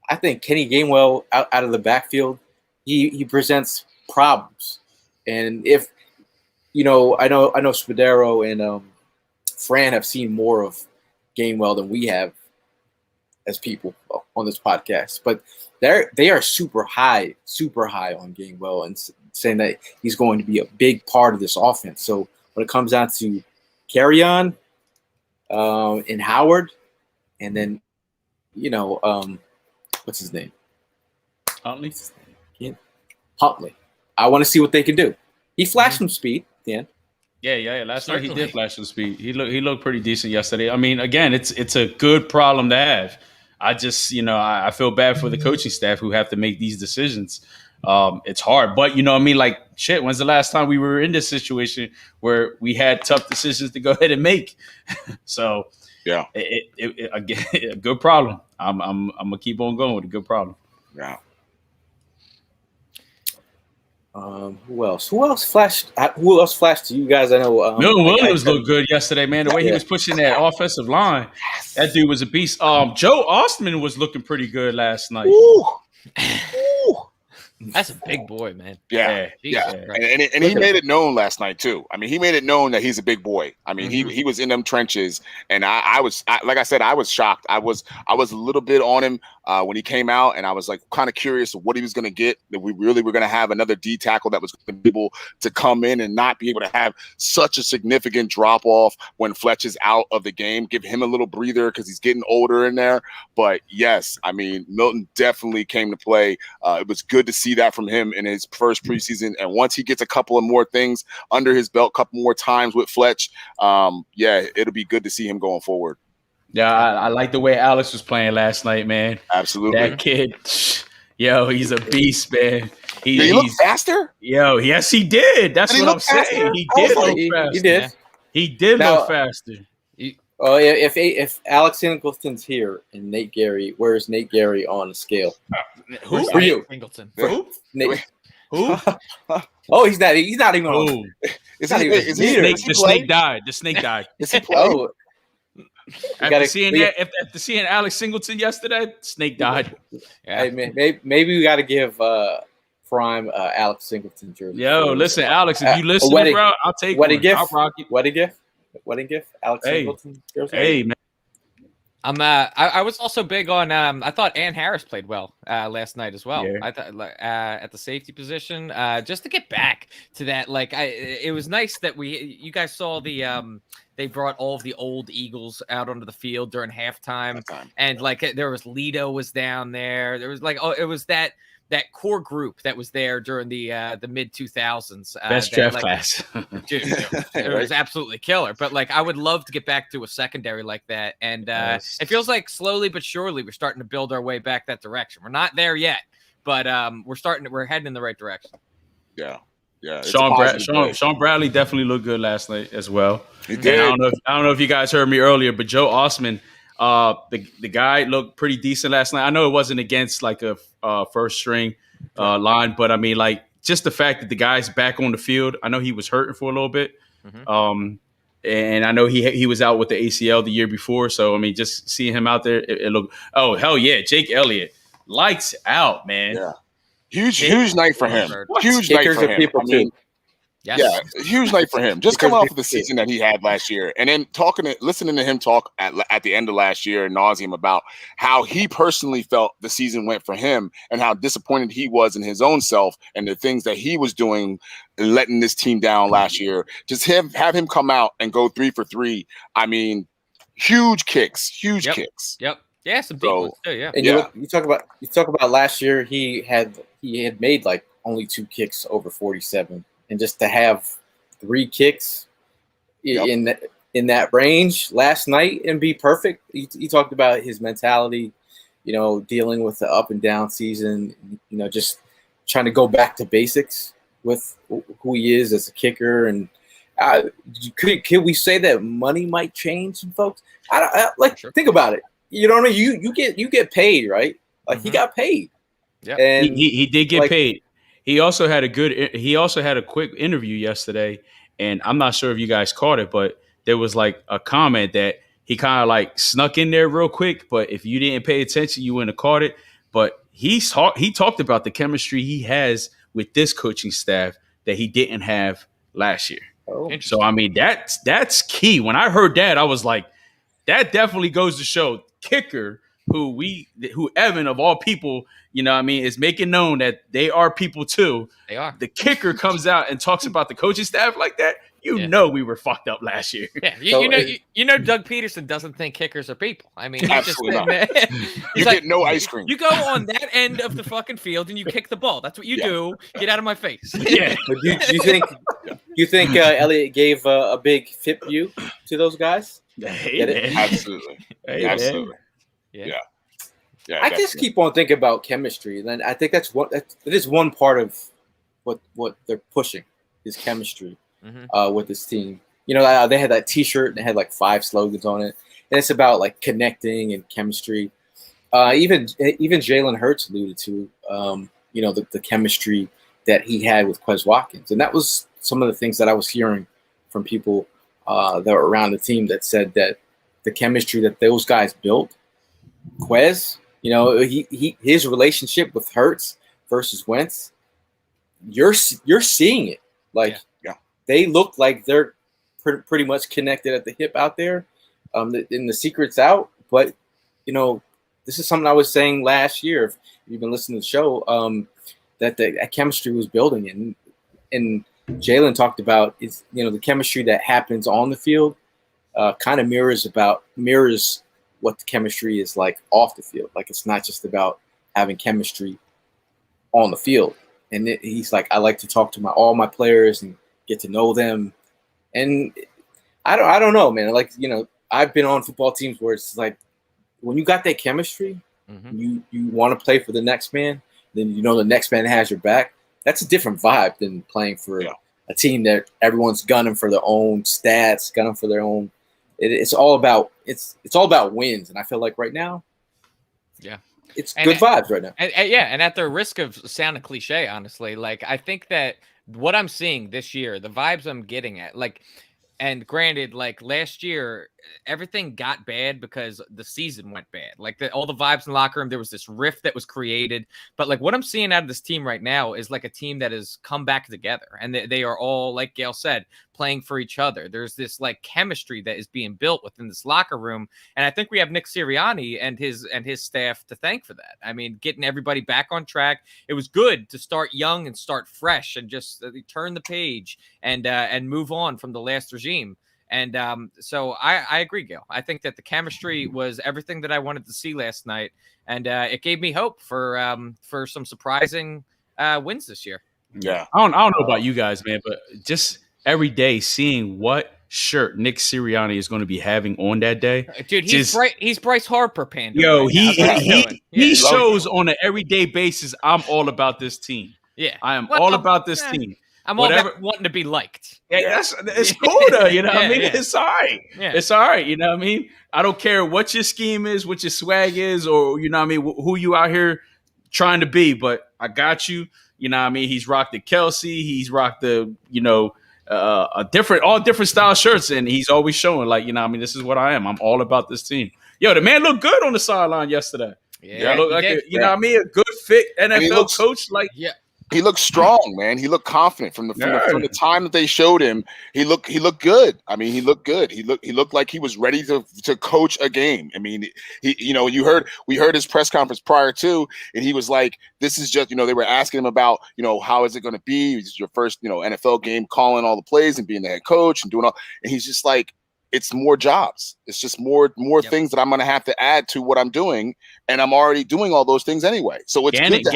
I think Kenny Gainwell out of the backfield, he presents problems. And if I know Spadero and Fran have seen more of Gainwell than we have as people on this podcast, but they are super high on Gainwell and saying that he's going to be a big part of this offense. So when it comes down to Kerryon and Howard, and then what's his name? Huntley. Huntley. I want to see what they can do. He flashed some speed. Yeah. Last night he did flash some speed. He looked pretty decent yesterday. I mean, again, it's a good problem to have. I just, I feel bad for the coaching staff who have to make these decisions. It's hard, but like shit. When's the last time we were in this situation where we had tough decisions to go ahead and make? So yeah, again, a good problem. I'm gonna keep on going with a good problem. Yeah. Who else? Who else flashed to you guys? I know Milton Williams looked good yesterday, man. The way he was pushing that offensive line, that dude was a beast. Joe Ostman was looking pretty good last night. Ooh. That's a big boy, man. Yeah. Jesus And Christ. he made it known last night too. I mean, he made it known that he's a big boy. I mean, he was in them trenches, and I was like I said, I was shocked. I was a little bit on him when he came out, and I was like kind of curious of what he was going to get. That we really were going to have another D tackle that was going to be able to come in and not be able to have such a significant drop off when Fletch is out of the game. Give him a little breather because he's getting older in there. But yes, I mean, Milton definitely came to play. It was good to see that from him in his first preseason. And once he gets a couple of more things under his belt, a couple more times with Fletch, it'll be good to see him going forward. Yeah, I like the way Alex was playing last night, man. Absolutely. That kid, yo, he's a beast, man. Did he look faster? Yo, yes, he did. That's what I'm saying. He did look faster. He did. He did look faster. Oh, if Alex Singleton's here and Nate Gary, where's Nate Gary on the scale? Who? For you? Singleton. For who? Nate. Who? Oh, he's not even on. Who? Is not he, even is here. he, The snake died. The snake died. is he playing? Oh, After seeing Alex Singleton yesterday, snake died. hey, maybe we got to give Prime Alex Singleton jersey. Yo, listen, Alex, if you listen, wedding- bro, I'll take wedding one. gift. I'll rock it. Wedding gift. Alex Hey. Singleton jersey. Hey, man. I was also big on. I thought Ann Harris played well last night as well. Yeah. I thought at the safety position, just to get back to that. It was nice that you guys saw the. They brought all of the old Eagles out onto the field during halftime, and there was Lido was down there. There was it was that core group that was there during the mid 2000s. Best draft class. It was absolutely killer. But I would love to get back to a secondary like that. And Yes. it feels like slowly but surely we're starting to build our way back that direction. We're not there yet, but we're heading in the right direction. Yeah. It's a Sean positive play. Bradley definitely looked good last night as well. He did. And I don't know if you guys heard me earlier, but Joe Osman, the guy looked pretty decent last night. I know it wasn't against a first string line, but I mean, just the fact that the guy's back on the field. I know he was hurting for a little bit, and I know he was out with the ACL the year before. So I mean, just seeing him out there, it looked. Oh hell yeah, Jake Elliott, lights out, man. Yeah. Huge night for him. What? Huge night Kickers for are him. people I mean, too. Yes. yeah, huge night for him. Just Kickers coming off are of the people too. season that he had last year, and then listening to him talk at the end of last year, nauseum about how he personally felt the season went for him, and how disappointed he was in his own self and the things that he was doing, letting this team down last year. Just have him come out and go 3 for 3. I mean, huge kicks. Yep. Yeah, some deep ones too. Yeah. And you talk about last year, he had made only 2 kicks over 47, and just to have 3 kicks in that range last night and be perfect. He talked about his mentality, dealing with the up and down season, just trying to go back to basics with who he is as a kicker. And could we say that money might change some folks? Sure. Think about it. You know what I mean? You get paid, right? He got paid. Yeah. And He did get paid. He also had a quick interview yesterday, and I'm not sure if you guys caught it, but there was a comment that he kind of snuck in there real quick, but if you didn't pay attention, you wouldn't have caught it. But he talked about the chemistry he has with this coaching staff that he didn't have last year. Oh. So I mean that's key. When I heard that, I was like, that definitely goes to show kicker who Evan of all people, is making known that they are people too. They are. The kicker comes out and talks about the coaching staff like that. Know we were fucked up last year. Yeah, Doug Peterson doesn't think kickers are people. I mean, he's Absolutely just not. You get no ice cream. You go on that end of the fucking field and you kick the ball. That's what you do. Get out of my face. Yeah. But do you think Elliott gave a big tip you to those guys? Hey, Get it? man. Absolutely. Hey, Absolutely. Yeah. Yeah. I just keep on thinking about chemistry, and I think it is one part of what they're pushing is chemistry with this team. They had that T-shirt and it had 5 slogans on it, and it's about connecting and chemistry. Even Jalen Hurts alluded to the chemistry that he had with Quez Watkins, and that was some of the things that I was hearing from people that were around the team that said that the chemistry that those guys built, Quez, his relationship with Hurts versus Wentz, you're seeing it. Like, they look like they're pretty much connected at the hip out there. And the secret's out. But, this is something I was saying last year, if you've been listening to the show, that the chemistry was building. And Jalen talked about is, the chemistry that happens on the field kind of mirrors what the chemistry is like off the field. Like, it's not just about having chemistry on the field. And he's like, I like to talk to all my players and get to know them. And I don't know, man. Like, I've been on football teams where it's like, when you got that chemistry, you want to play for the next man, then the next man has your back. That's a different vibe than playing for a team that everyone's gunning for their own stats, gunning for their own. It's all about wins, and I feel like right now, it's good vibes right now. And at the risk of sounding cliche, honestly, like, I think that what I'm seeing this year, the vibes I'm getting at, like. And granted, like, last year, everything got bad because the season went bad. Like, all the vibes in the locker room, there was this rift that was created. But, like, what I'm seeing out of this team right now is, like, a team that has come back together. And they are all, like Gail said, playing for each other. There's this, like, chemistry that is being built within this locker room. And I think we have Nick Sirianni and his staff to thank for that. I mean, getting everybody back on track. It was good to start young and start fresh and just turn the page and move on from the last regime. And so I agree, Gil. I think that the chemistry was everything that I wanted to see last night, and it gave me hope for some surprising wins this year. Yeah, I don't know about you guys, man, but just every day seeing what shirt Nick Sirianni is going to be having on that day, dude. He's Bryce Harper panda. Yo, right he shows on an everyday basis. I'm all about this team. Yeah, I am all about this team. I'm all about wanting to be liked. Yeah, it's cool though, what I mean? It's all right. Yeah. It's all right, what I mean? I don't care what your scheme is, what your swag is, or what I mean, who you out here trying to be, but I got you. What I mean? He's rocked the Kelsey, he's rocked the, all different style shirts, and he's always showing like, I mean, this is what I am. I'm all about this team. Yo, the man looked good on the sideline yesterday. Yeah, looked like what I mean, a good fit NFL coach. Like, he looked strong, man. He looked confident from the time that they showed him. He looked good. I mean, he looked good. He looked like he was ready to coach a game. I mean, we heard his press conference prior to, and he was like, "This is just," they were asking him about, how is it going to be? This is your first, NFL game, calling all the plays and being the head coach and doing all. And he's just like, it's more jobs. It's just more things that I'm going to have to add to what I'm doing, and I'm already doing all those things anyway. So it's good to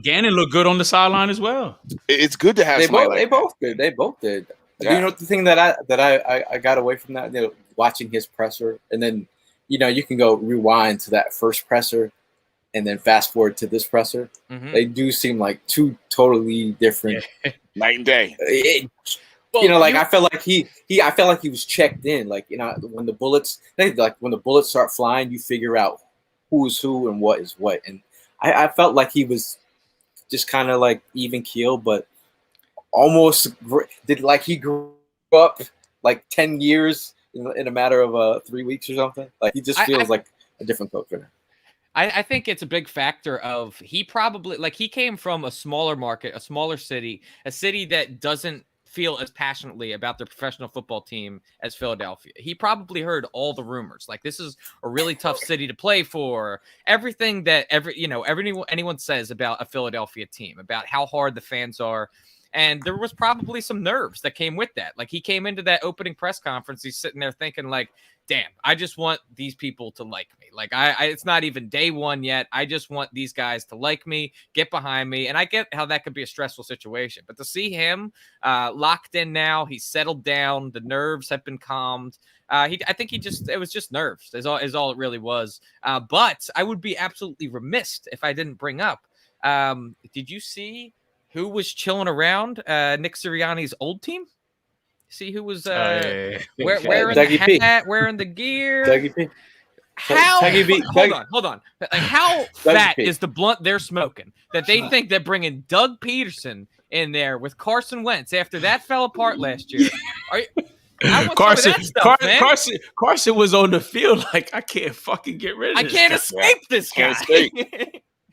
Gannon looked good on the sideline as well. It's good to have. They both did. Yeah. The thing that I got away from that, watching his presser, and then you can go rewind to that first presser, and then fast forward to this presser. Mm-hmm. They do seem like two totally different night and day. I felt like he was checked in. Like, when the bullets start flying, you figure out who is who and what is what. And I felt like he was just kind of like even keel, but almost he grew up like 10 years in a matter of 3 weeks or something. Like, he just feels like a different coach right now. I think it's a big factor of he probably, like, he came from a smaller market, a smaller city, a city that doesn't feel as passionately about their professional football team as Philadelphia. He probably heard all the rumors. Like, this is a really tough city to play for. Everything that anyone says about a Philadelphia team, about how hard the fans are. And there was probably some nerves that came with that. Like, he came into that opening press conference, he's sitting there thinking like, damn, I just want these people to like me. Like, it's not even day one yet. I just want these guys to like me, get behind me. And I get how that could be a stressful situation. But to see him locked in now, he's settled down. The nerves have been calmed. I think it was just nerves is all it really was. But I would be absolutely remiss if I didn't bring up, did you see who was chilling around Nick Sirianni's old team? See who was wearing the hat, wearing the gear. Dougie P. Hold on. Like, how fat is the blunt they're smoking that they think they're bringing Doug Peterson in there with Carson Wentz after that fell apart last year? Carson was on the field like, I can't fucking get rid of this. I can't escape this guy.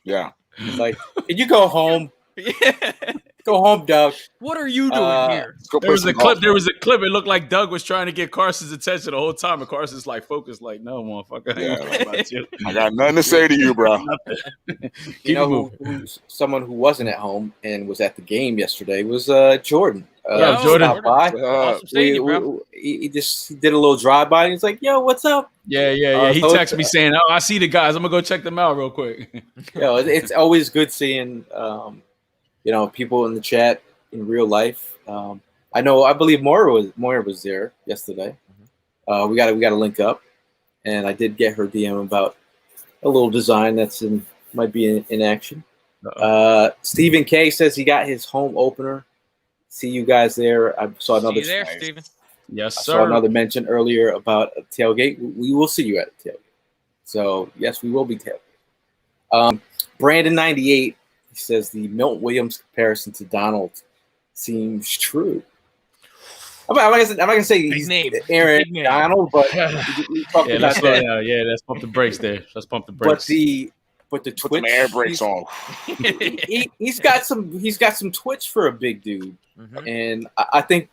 Yeah. He's like, "Can you go home? Yeah. Go home, Doug." What are you doing here? Let's go There play was some a clip. golf. There was a clip. It looked like Doug was trying to get Carson's attention the whole time, and Carson's like focused, like, "No, motherfucker, I ain't Yeah. about you." I got nothing to say to you, bro. You Keep know it moving. who's someone who wasn't at home and was at the game yesterday was Jordan. Yo, Jordan. Stopped by. Awesome seeing you, bro. He just did a little drive by. And he's like, "Yo, what's up?" Yeah. He so texted me saying, "Oh, I see the guys. I'm gonna go check them out real quick." It's always good seeing people in the chat in real life. I believe Moira was there yesterday. We got to link up, and I did get her DM about a little design might be in action. Stephen K says he got his home opener. See you guys there. I saw another. See you there, Steven. Yes, I sir. saw another mention earlier about a tailgate. We will see you at the tailgate. So yes, we will be tailgate. Brandon 98. He says the Milton Williams comparison to Donald seems true. I'm not gonna say Big he's name. Aaron Big name. Donald, but we talked Yeah, about let's slow that. down. Yeah, let's pump the brakes there. Let's pump the But brakes. the Put Twitch, some air brakes on. he's got some twitch for a big dude, Mhm. and I think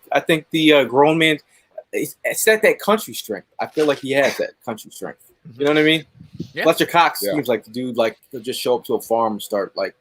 the grown man, it's that country strength. I feel like he has that country strength. You know what I mean? Yeah. Fletcher Cox Yeah. seems like the dude, like he'll just show up to a farm and start like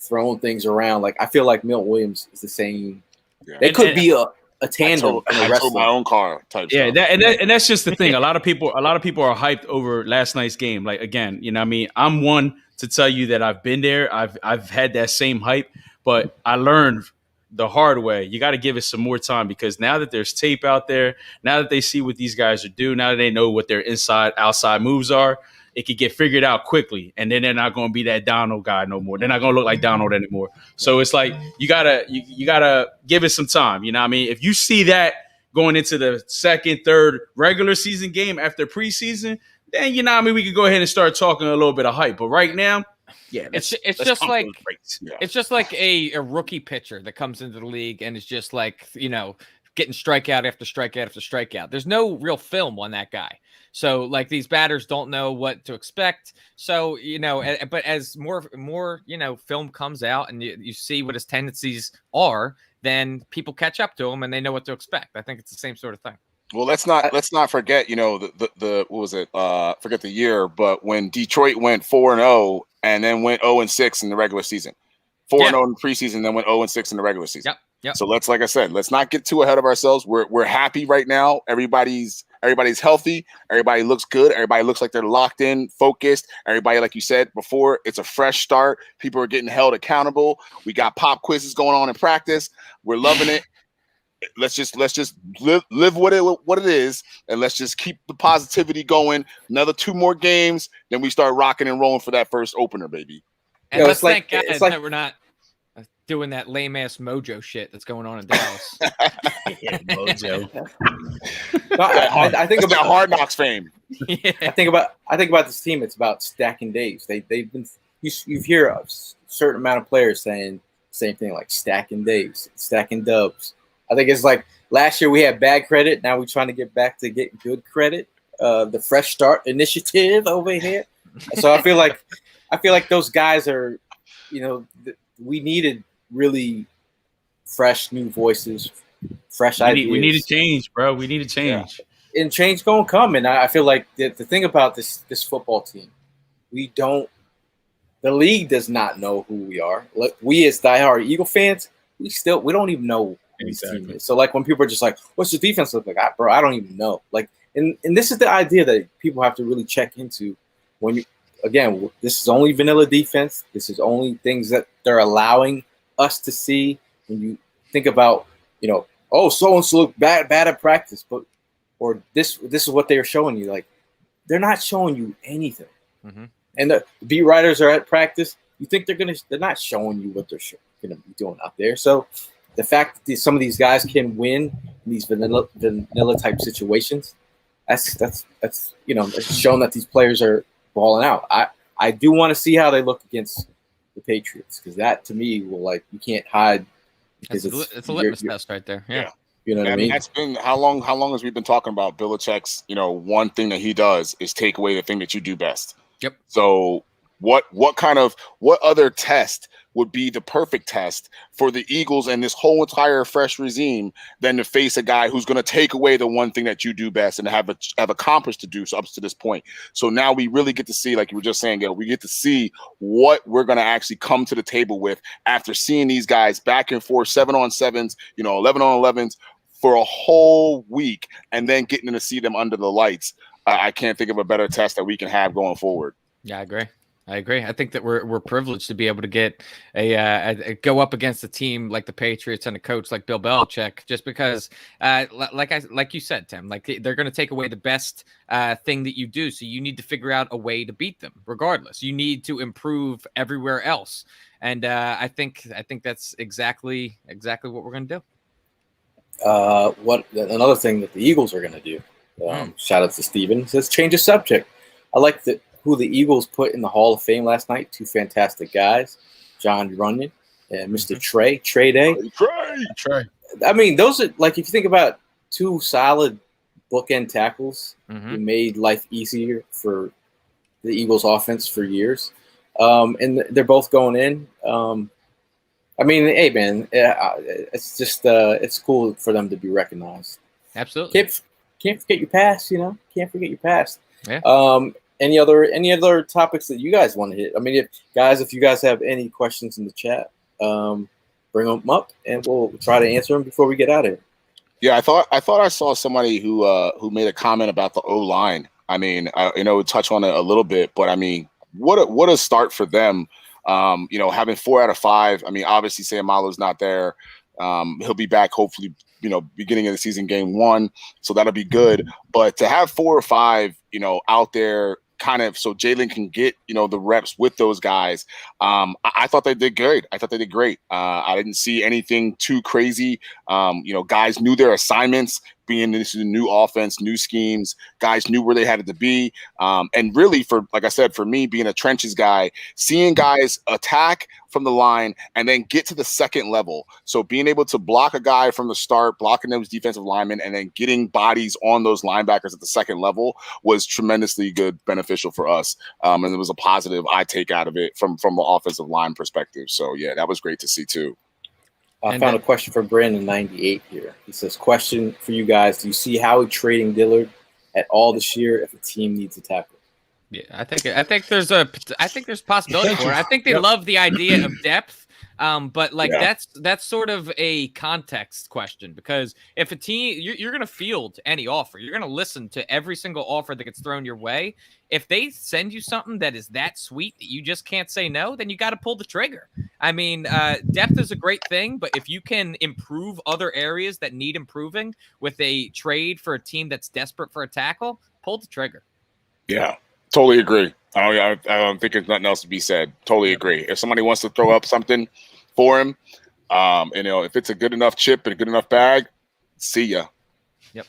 throwing things around. Like I feel like Milton Williams is the same. Yeah. They could And- be a tandem in a I told wrestling. my own car type Yeah, stuff. and that's just the thing. A lot of people are hyped over last night's game. Like again, you know what I mean? I'm one to tell you that I've been there. I've had that same hype, but I learned the hard way. You got to give it some more time because now that there's tape out there, now that they see what these guys are doing, now that they know what their inside outside moves are, it could get figured out quickly, and then they're not going to be that Donald guy no more. They're not going to look like Donald anymore. So it's like you gotta give it some time. You know what I mean? If you see that going into the second, third regular season game after preseason, then you know what I mean we could go ahead and start talking a little bit of hype. But right now, yeah, It's let's just pump like those brakes. Yeah. it's just like a rookie pitcher that comes into the league and is just like getting strikeout after strikeout after strikeout. There's no real film on that guy. So like these batters don't know what to expect. So, but as more film comes out and you see what his tendencies are, then people catch up to him and they know what to expect. I think it's the same sort of thing. Well, let's not forget, the what was it? Forget the year, but when Detroit went 4-0 and then went 0-6 in the regular season, 4-0 in the preseason, then went 0-6 in the regular season. Yep. So like I said, let's not get too ahead of ourselves. We're happy right now. Everybody's healthy. Everybody looks good. Everybody looks like they're locked in, focused. Everybody, like you said before, it's a fresh start. People are getting held accountable. We got pop quizzes going on in practice. We're loving it. Let's just live what it is, and let's just keep the positivity going. Another 2 more games, then we start rocking and rolling for that first opener, baby. And let's thank God it's like- that we're not doing that lame ass mojo shit that's going on in Dallas. Mojo. No, I think That's that about Hard Knocks fame. Yeah. I think about this team. It's about stacking days. They've been you hear a certain amount of players saying the same thing, like stacking days, stacking dubs. I think it's like last year we had bad credit. Now we're trying to get back to getting good credit. The Fresh Start Initiative over here. So I feel like those guys are, we needed really fresh new voices, fresh ideas. We need a change, bro. We need a change. And change gonna come. And I feel like the thing about this football team, the league does not know who we are. Like we as diehard Eagle fans, we don't even know who this team is. So like when people are just like, "What's the defense look like?" Bro, I don't even know. Like, and this is the idea that people have to really check into when this is only vanilla defense. This is only things that they're allowing us to see. When you think about, so and so look bad at practice, or this is what they're showing you. Like they're not showing you anything. Mm-hmm. And the beat writers are at practice. You think they're not showing you what they're going to be doing out there. So the fact that some of these guys can win in these vanilla type situations, that's it's shown that these players are balling out. I do want to see how they look against the Patriots, because that to me will, you can't hide, because it's a litmus test right there. Yeah. You know what I mean? That's been how long has we been talking about Belichick's, one thing that he does is take away the thing that you do best. Yep. So What other test would be the perfect test for the Eagles and this whole entire fresh regime than to face a guy who's going to take away the one thing that you do best and have accomplished to do so up to this point. So now we really get to see, like you were just saying, Gail, we get to see what we're going to actually come to the table with after seeing these guys back and forth, 7-on-7s, 11-on-11s for a whole week, and then getting to see them under the lights. I can't think of a better test that we can have going forward. Yeah, I agree. I think that we're privileged to be able to get a go up against a team like the Patriots and a coach like Bill Belichick, just because, like you said, Tim, like they're going to take away the best thing that you do. So you need to figure out a way to beat them. Regardless, you need to improve everywhere else, and I think that's exactly what we're going to do. What another thing that the Eagles are going to do? Shout out to Steven. Says change the subject. I like who the Eagles put in the Hall of Fame last night. Two fantastic guys, John Runyon and Mr. Trey Day. Trey. I mean, those are, like, if you think about two solid bookend tackles who made life easier for the Eagles offense for years. And they're both going in. I mean, hey, man, it's just it's cool for them to be recognized. Absolutely. Can't forget your past, Can't forget your past. Yeah. Any other topics that you guys want to hit? I mean, if you guys have any questions in the chat, bring them up and we'll try to answer them before we get out of here. Yeah, I thought I saw somebody who made a comment about the O-line. I mean, touch on it a little bit, but I mean, what a start for them. Having 4 out of 5. I mean, obviously Sayamalo's not there. He'll be back hopefully, beginning of the season, game 1. So that'll be good. But to have 4 or 5, out there kind of so Jalen can get, the reps with those guys. I thought they did great. I didn't see anything too crazy. Guys knew their assignments. Being this is a new offense, new schemes, guys knew where they had to be. And really, like I said, for me, being a trenches guy, seeing guys attack from the line and then get to the second level. So being able to block a guy from the start, blocking those defensive linemen, and then getting bodies on those linebackers at the second level was tremendously good, beneficial for us. And it was a positive I take out of it from the offensive line perspective. So, yeah, that was great to see, too. I found a question from Brandon98 here. He says, question for you guys. Do you see Howie trading Dillard at all this year if a team needs a tackle? Yeah, I think there's possibility for it. I think they love the idea of depth. But that's sort of a context question, because if a team, you're going to field any offer, you're going to listen to every single offer that gets thrown your way. If they send you something that is that sweet that you just can't say no, then you got to pull the trigger. I mean, depth is a great thing, but if you can improve other areas that need improving with a trade for a team that's desperate for a tackle, pull the trigger. Yeah, totally agree. I don't think there's nothing else to be said. Totally agree. If somebody wants to throw up something for him, if it's a good enough chip and a good enough bag, see ya. Yep.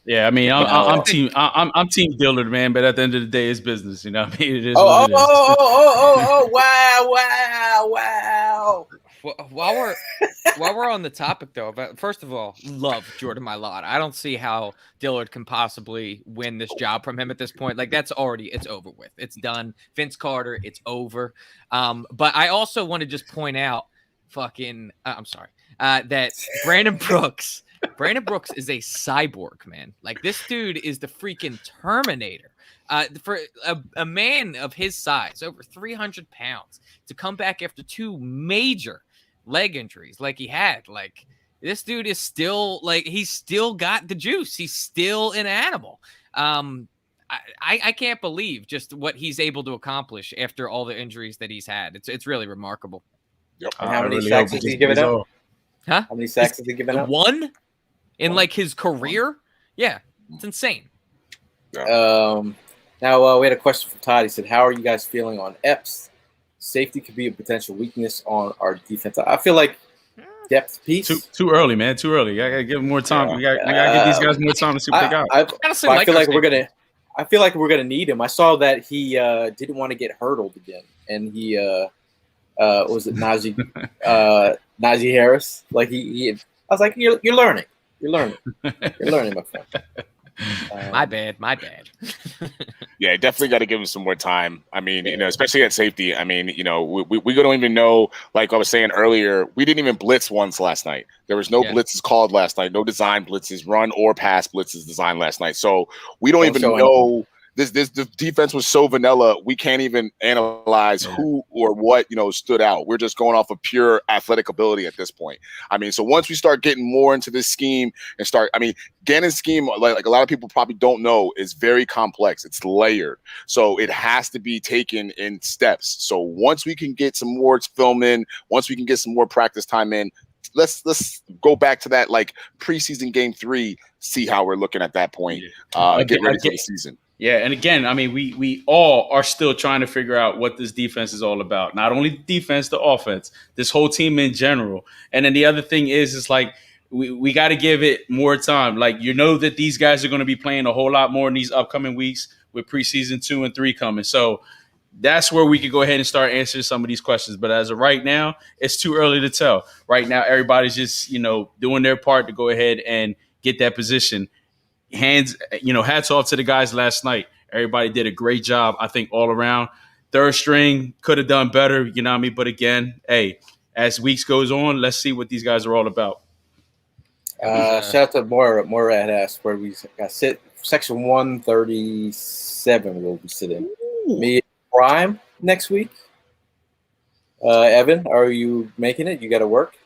Yeah, I mean, I'm team Dillard, man. But at the end of the day, it's business. You know what I mean? It is. Wow. While we're on the topic, though, first of all, love Jordan Mailata. I don't see how Dillard can possibly win this job from him at this point. Like, it's over with. It's done. Vince Carter, it's over. But I also want to just point out that Brandon Brooks is a cyborg, man. Like, this dude is the freaking Terminator. For a man of his size, over 300 pounds, to come back after 2 major leg injuries like he had, like, this dude is still, like, he's still got the juice. He's still an animal. I can't believe just what he's able to accomplish after all the injuries that he's had. It's really remarkable. Yep. And how many sacks has he given up? Huh? How many sacks has he given up? 1 in like his career. Yeah, it's insane. Now we had a question from Todd. He said, "How are you guys feeling on Epps? Safety could be a potential weakness on our defense." I feel like depth piece. Too early, man. Too early. I gotta give them more time. I gotta give these guys more time to see what they got. I feel like we're gonna need him. I saw that he didn't want to get hurdled again, and he was it Najee Harris? Like he I was like, you're learning, my friend. My bad. Yeah, definitely got to give him some more time. I mean, especially at safety. I mean, we don't even know. Like I was saying earlier, we didn't even blitz once last night. There was no blitzes called last night. No design blitzes, run or pass blitzes designed last night. So we don't even know. This defense was so vanilla. We can't even analyze who or what stood out. We're just going off of pure athletic ability at this point. I mean, so once we start getting more into this scheme and Gannon's scheme, like a lot of people probably don't know, is very complex. It's layered, so it has to be taken in steps. So once we can get some more film in, once we can get some more practice time in, let's go back to that like preseason game 3. See how we're looking at that point. Get ready for the season. Yeah, and again, I mean, we all are still trying to figure out what this defense is all about. Not only the defense, the offense, this whole team in general. And then the other thing is like we got to give it more time. Like, that these guys are going to be playing a whole lot more in these upcoming weeks with preseason 2 and 3 coming. So that's where we could go ahead and start answering some of these questions. But as of right now, it's too early to tell. Right now, everybody's just, doing their part to go ahead and get that position. Hats off to the guys last night. Everybody did a great job, I think, all around. Third string could have done better, you know what I mean? But again, hey, as weeks goes on, let's see what these guys are all about. Shout out to Morad asked where we got section 137 we'll be sitting. Me and Prime next week. Evan, are you making it? You got to work?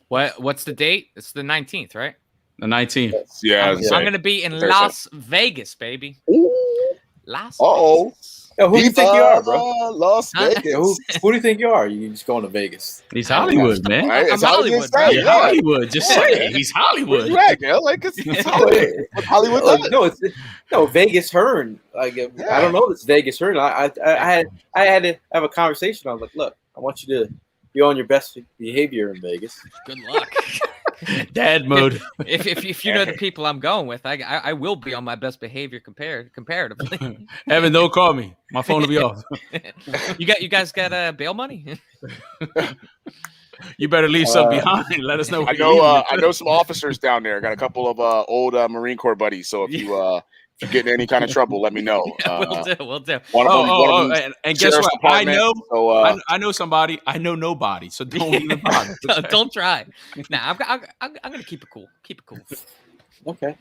What's the date? It's the 19th, right? The 19th. Yeah. I'm going to be in Thursday. Las Vegas, baby. Las Vegas. Yo, who do you think you are, bro? Las Vegas. Yeah, who do you think you are? You just going to Vegas? He's Hollywood, man. Right? I'm Hollywood, bro. He's Hollywood. Just say it. He's Hollywood. Where you at, girl? Like, it's Hollywood. Hollywood does. No, Vegas Hearn. Like, I don't know. It's Vegas Hearn. I had to have a conversation. I was like, look, I want you to be on your best behavior in Vegas. Good luck. Dad mode. If you know the people I'm going with, I will be on my best behavior comparatively. Evan, don't call me. My phone will be off. You guys got bail money? You better leave some behind. Let us know. I know some officers down there. Got a couple of old Marine Corps buddies. So if you get in any kind of trouble, let me know. We'll do. And guess what? I know somebody. I know nobody. So don't even bother. Don't try. Nah, I'm gonna keep it cool. Keep it cool. Okay.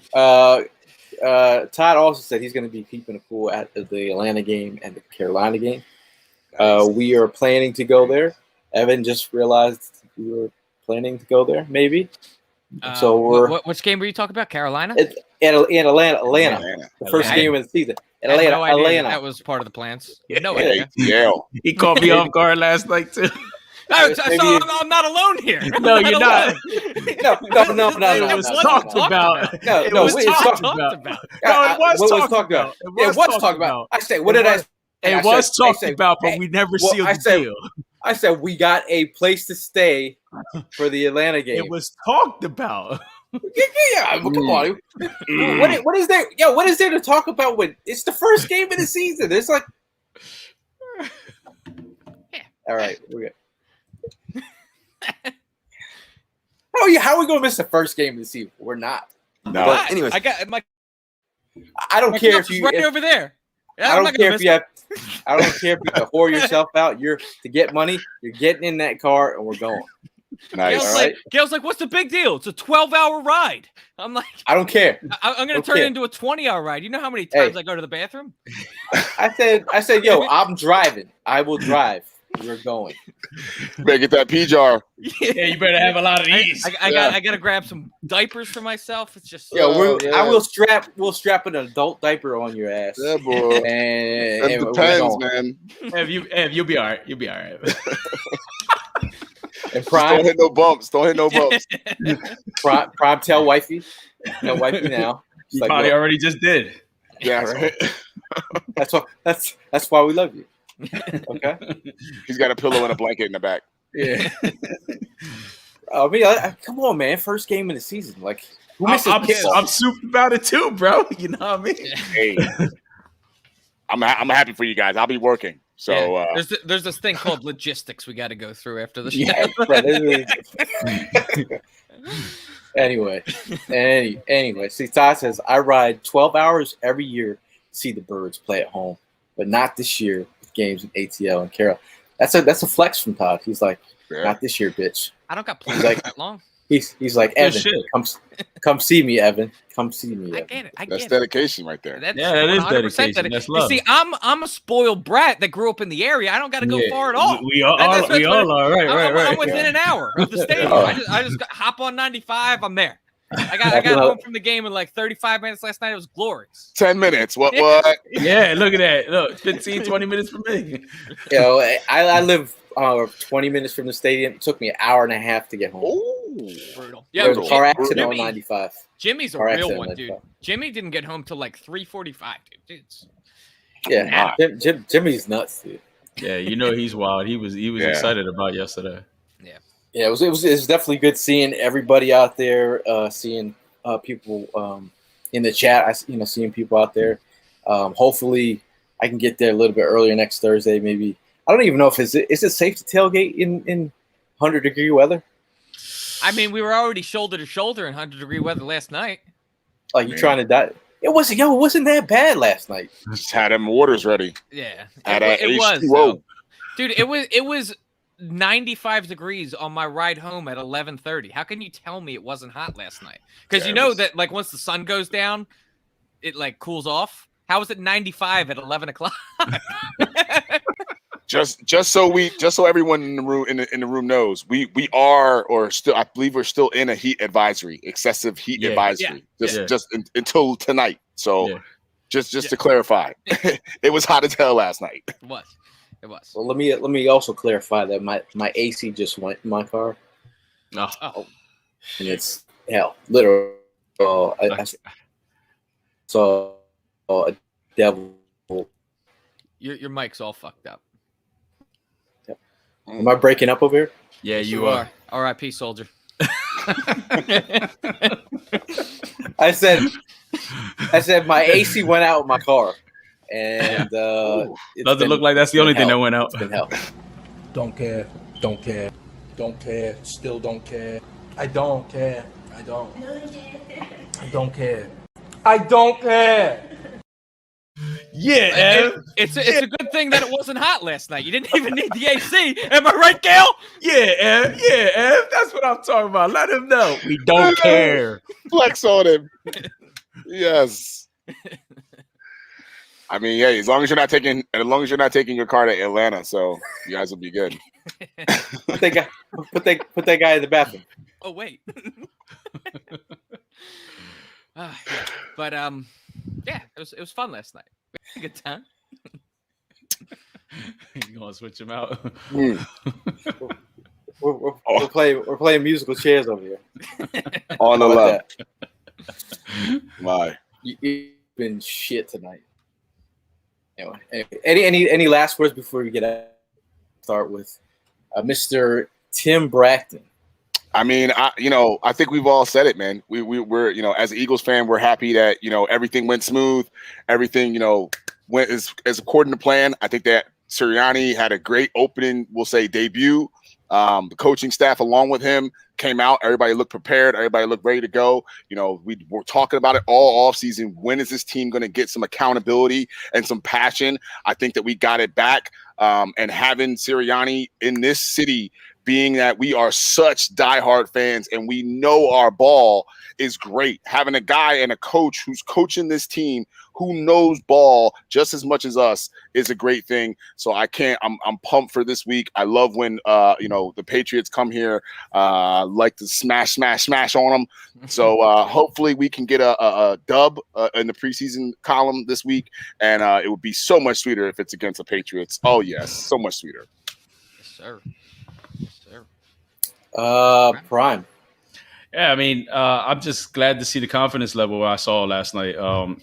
Todd also said he's going to be keeping it cool at the Atlanta game and the Carolina game. We are planning to go there. Evan just realized we were planning to go there, maybe. So we're which game were you talking about? Carolina? In Atlanta. The first game of the season. In Atlanta. That was part of the plans. Yeah. No idea. Yeah. He caught me off guard last night too. I'm not alone here. No, you're not. No. It was talked about. It was talked about. No, it was talked about. It was talked about. I said, what did I say? It was talked about, but we never sealed the deal. I said we got a place to stay for the Atlanta game. It was talked about. Yeah, come on. What is there? Yo, what is there to talk about when it's the first game of the season? It's like, all right, we're good. How are we gonna miss the first game of the season? We're not. No. But anyways, I got my. I don't care if you right over there. I don't care if you have to whore yourself out. You're to get money. You're getting in that car, and we're going. Nice. Gail's like, what's the big deal? It's a 12-hour ride. I'm like, I don't care. I'm going to turn it into a 20-hour ride. You know how many times I go to the bathroom? I said, yo, I'm driving. I will drive. We're going. You better get that P jar. Yeah, you better have a lot of these. I got to grab some diapers for myself. It's just we'll strap an adult diaper on your ass. Yeah, boy. And it depends, man. You'll be all right. You'll be all right. And Prime, don't hit no bumps. Prime, tell wifey. Tell wifey now. You probably already just did. Yeah, right. That's why we love you. Okay. He's got a pillow and a blanket in the back. Yeah. I mean, come on, man. First game of the season. Like, I'm super about it too, bro. You know what I mean? Hey, I'm happy for you guys. I'll be working. So there's this thing called logistics we got to go through after the show. Yeah, Anyway, anyway, see, Todd says I ride 12 hours every year to see the Birds play at home, but not this year with games in ATL and Carroll. That's a flex from Todd. He's like, not this year, bitch. I don't got plans like, that long. He's like, Evan, come see me, Evan. Come see me. I Evan. get it. That's dedication right there. That's that is dedication. That's love. You see, I'm a spoiled brat that grew up in the area. I don't got to go far at all. We all are. Right. I'm within an hour of the stadium. I just hop on 95. I'm there. I got home from the game in like 35 minutes last night. It was glorious. 10 minutes. What? Yeah, look at that. Look, 15, 20 minutes for me. I live 20 minutes from the stadium. It took me an hour and a half to get home. Ooh. Brutal. There was a car accident on 95. Jimmy's a real one, dude. Jimmy didn't get home till like 3:45, dude. Yeah, Jimmy's nuts, dude. Yeah, he's wild. He was excited about yesterday. Yeah, it was definitely good seeing everybody out there, seeing people in the chat. Seeing people out there. Hopefully, I can get there a little bit earlier next Thursday. Maybe I don't even know if is it safe to tailgate in 100-degree weather. I mean, we were already shoulder to shoulder in 100-degree weather last night. Like you trying to die? It wasn't that bad last night. Just had them waters ready. Yeah, it was, dude. It was 95 degrees on my ride home at 11:30. How can you tell me it wasn't hot last night? Because that like once the sun goes down, it like cools off. How was it 95 at 11 o'clock? just so everyone in the room knows, we are or still, I believe we're still in a heat advisory, excessive heat advisory. Just until tonight. So just to clarify, it was hot as hell last night. It was. Well, let me also clarify that my AC just went in my car. Oh. And it's hell, literally. I saw a devil. Your mic's all fucked up. Yep. Am I breaking up over here? Yeah, you are. R.I.P. soldier. I said my AC went out in my car. And doesn't look like that's the only thing that went out. It's been hell. Don't care. Still don't care. I don't care. I don't care. Yeah, it's a good thing that it wasn't hot last night. You didn't even need the AC. Am I right, Gail? Yeah, Ev. That's what I'm talking about. Let him know. We don't care. Flex on him. Yes. I mean, as long as you're not taking your car to Atlanta, so you guys will be good. Put that guy in the bathroom. Oh wait. But it was fun last night. We had a good time. You gonna switch him out? We're playing musical chairs over here. On the left. My. You've been shit tonight. Anyway, any last words before we start with Mr. Tim Bracton? I mean, I think we've all said it, man. We're as an Eagles fan, we're happy that everything went smooth, everything went as according to plan. I think that Sirianni had a great opening, we'll say debut. The coaching staff along with him came out. Everybody looked prepared. Everybody looked ready to go. We were talking about it all offseason. When is this team going to get some accountability and some passion? I think that we got it back. And having Sirianni in this city, being that we are such diehard fans and we know our ball is great. Having a guy and a coach who's coaching this team who knows ball just as much as us is a great thing. So I'm pumped for this week. I love when the Patriots come here, like to smash on them. So hopefully we can get a dub in the preseason column this week, and it would be so much sweeter if it's against the Patriots. Oh yes, so much sweeter. Yes, sir. Prime. Yeah, I mean, I'm just glad to see the confidence level I saw last night.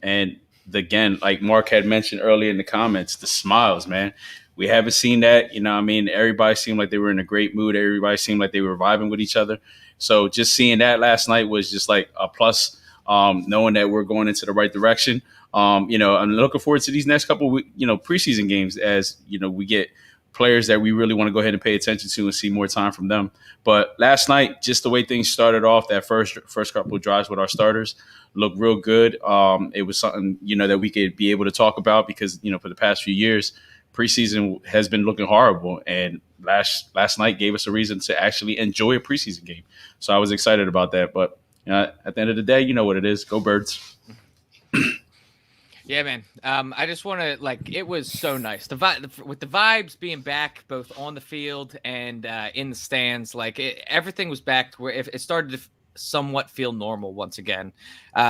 And again, like Mark had mentioned earlier in the comments, the smiles, man. We haven't seen that. Everybody seemed like they were in a great mood. Everybody seemed like they were vibing with each other. So just seeing that last night was just like a plus, knowing that we're going into the right direction. I'm looking forward to these next couple of preseason games as, we get players that we really want to go ahead and pay attention to and see more time from them. But last night, just the way things started off, that first couple of drives with our starters looked real good. It was something, that we could be able to talk about because, for the past few years, preseason has been looking horrible. And last night gave us a reason to actually enjoy a preseason game. So I was excited about that. But at the end of the day, you know what it is. Go Birds. Yeah, man. I just want to it was so nice. With the vibes being back, both on the field and in the stands, everything was back to where it started to somewhat feel normal once again.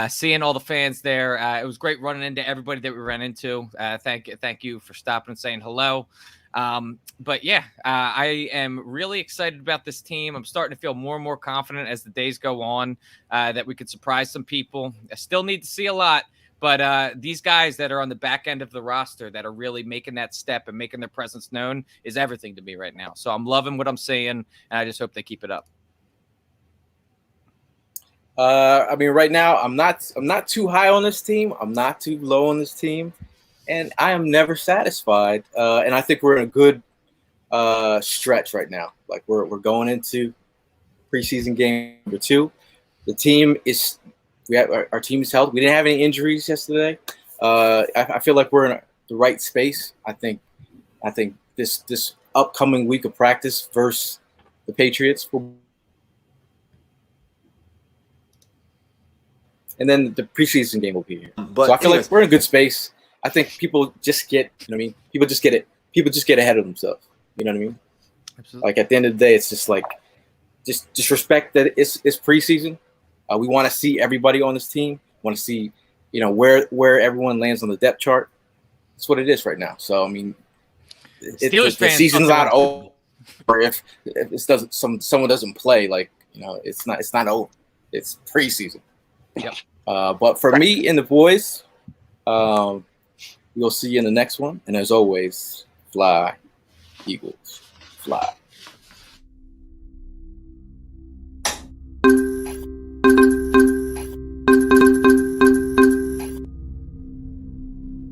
Seeing all the fans there, it was great running into everybody that we ran into. Thank you for stopping and saying hello. But yeah, I am really excited about this team. I'm starting to feel more and more confident as the days go on that we could surprise some people. I still need to see a lot. But these guys that are on the back end of the roster that are really making that step and making their presence known is everything to me right now. So I'm loving what I'm seeing, and I just hope they keep it up. Right now I'm not too high on this team. I'm not too low on this team, and I am never satisfied. And I think we're in a good stretch right now. We're going into preseason game number 2. The team is. Our team is healthy. We didn't have any injuries yesterday. I feel like we're in the right space. I think this upcoming week of practice versus the Patriots and then the preseason game will be here. But so I feel like we're in a good space. I think people just get, people just get it. People just get ahead of themselves. You know what I mean? Absolutely. At the end of the day, it's just just respect that it's preseason. We want to see everybody on this team. Want to see, where everyone lands on the depth chart. That's what it is right now. So the season's not over. Or if someone doesn't play, it's not over. It's preseason. Yep. But for me and the boys, we'll see you in the next one. And as always, fly Eagles.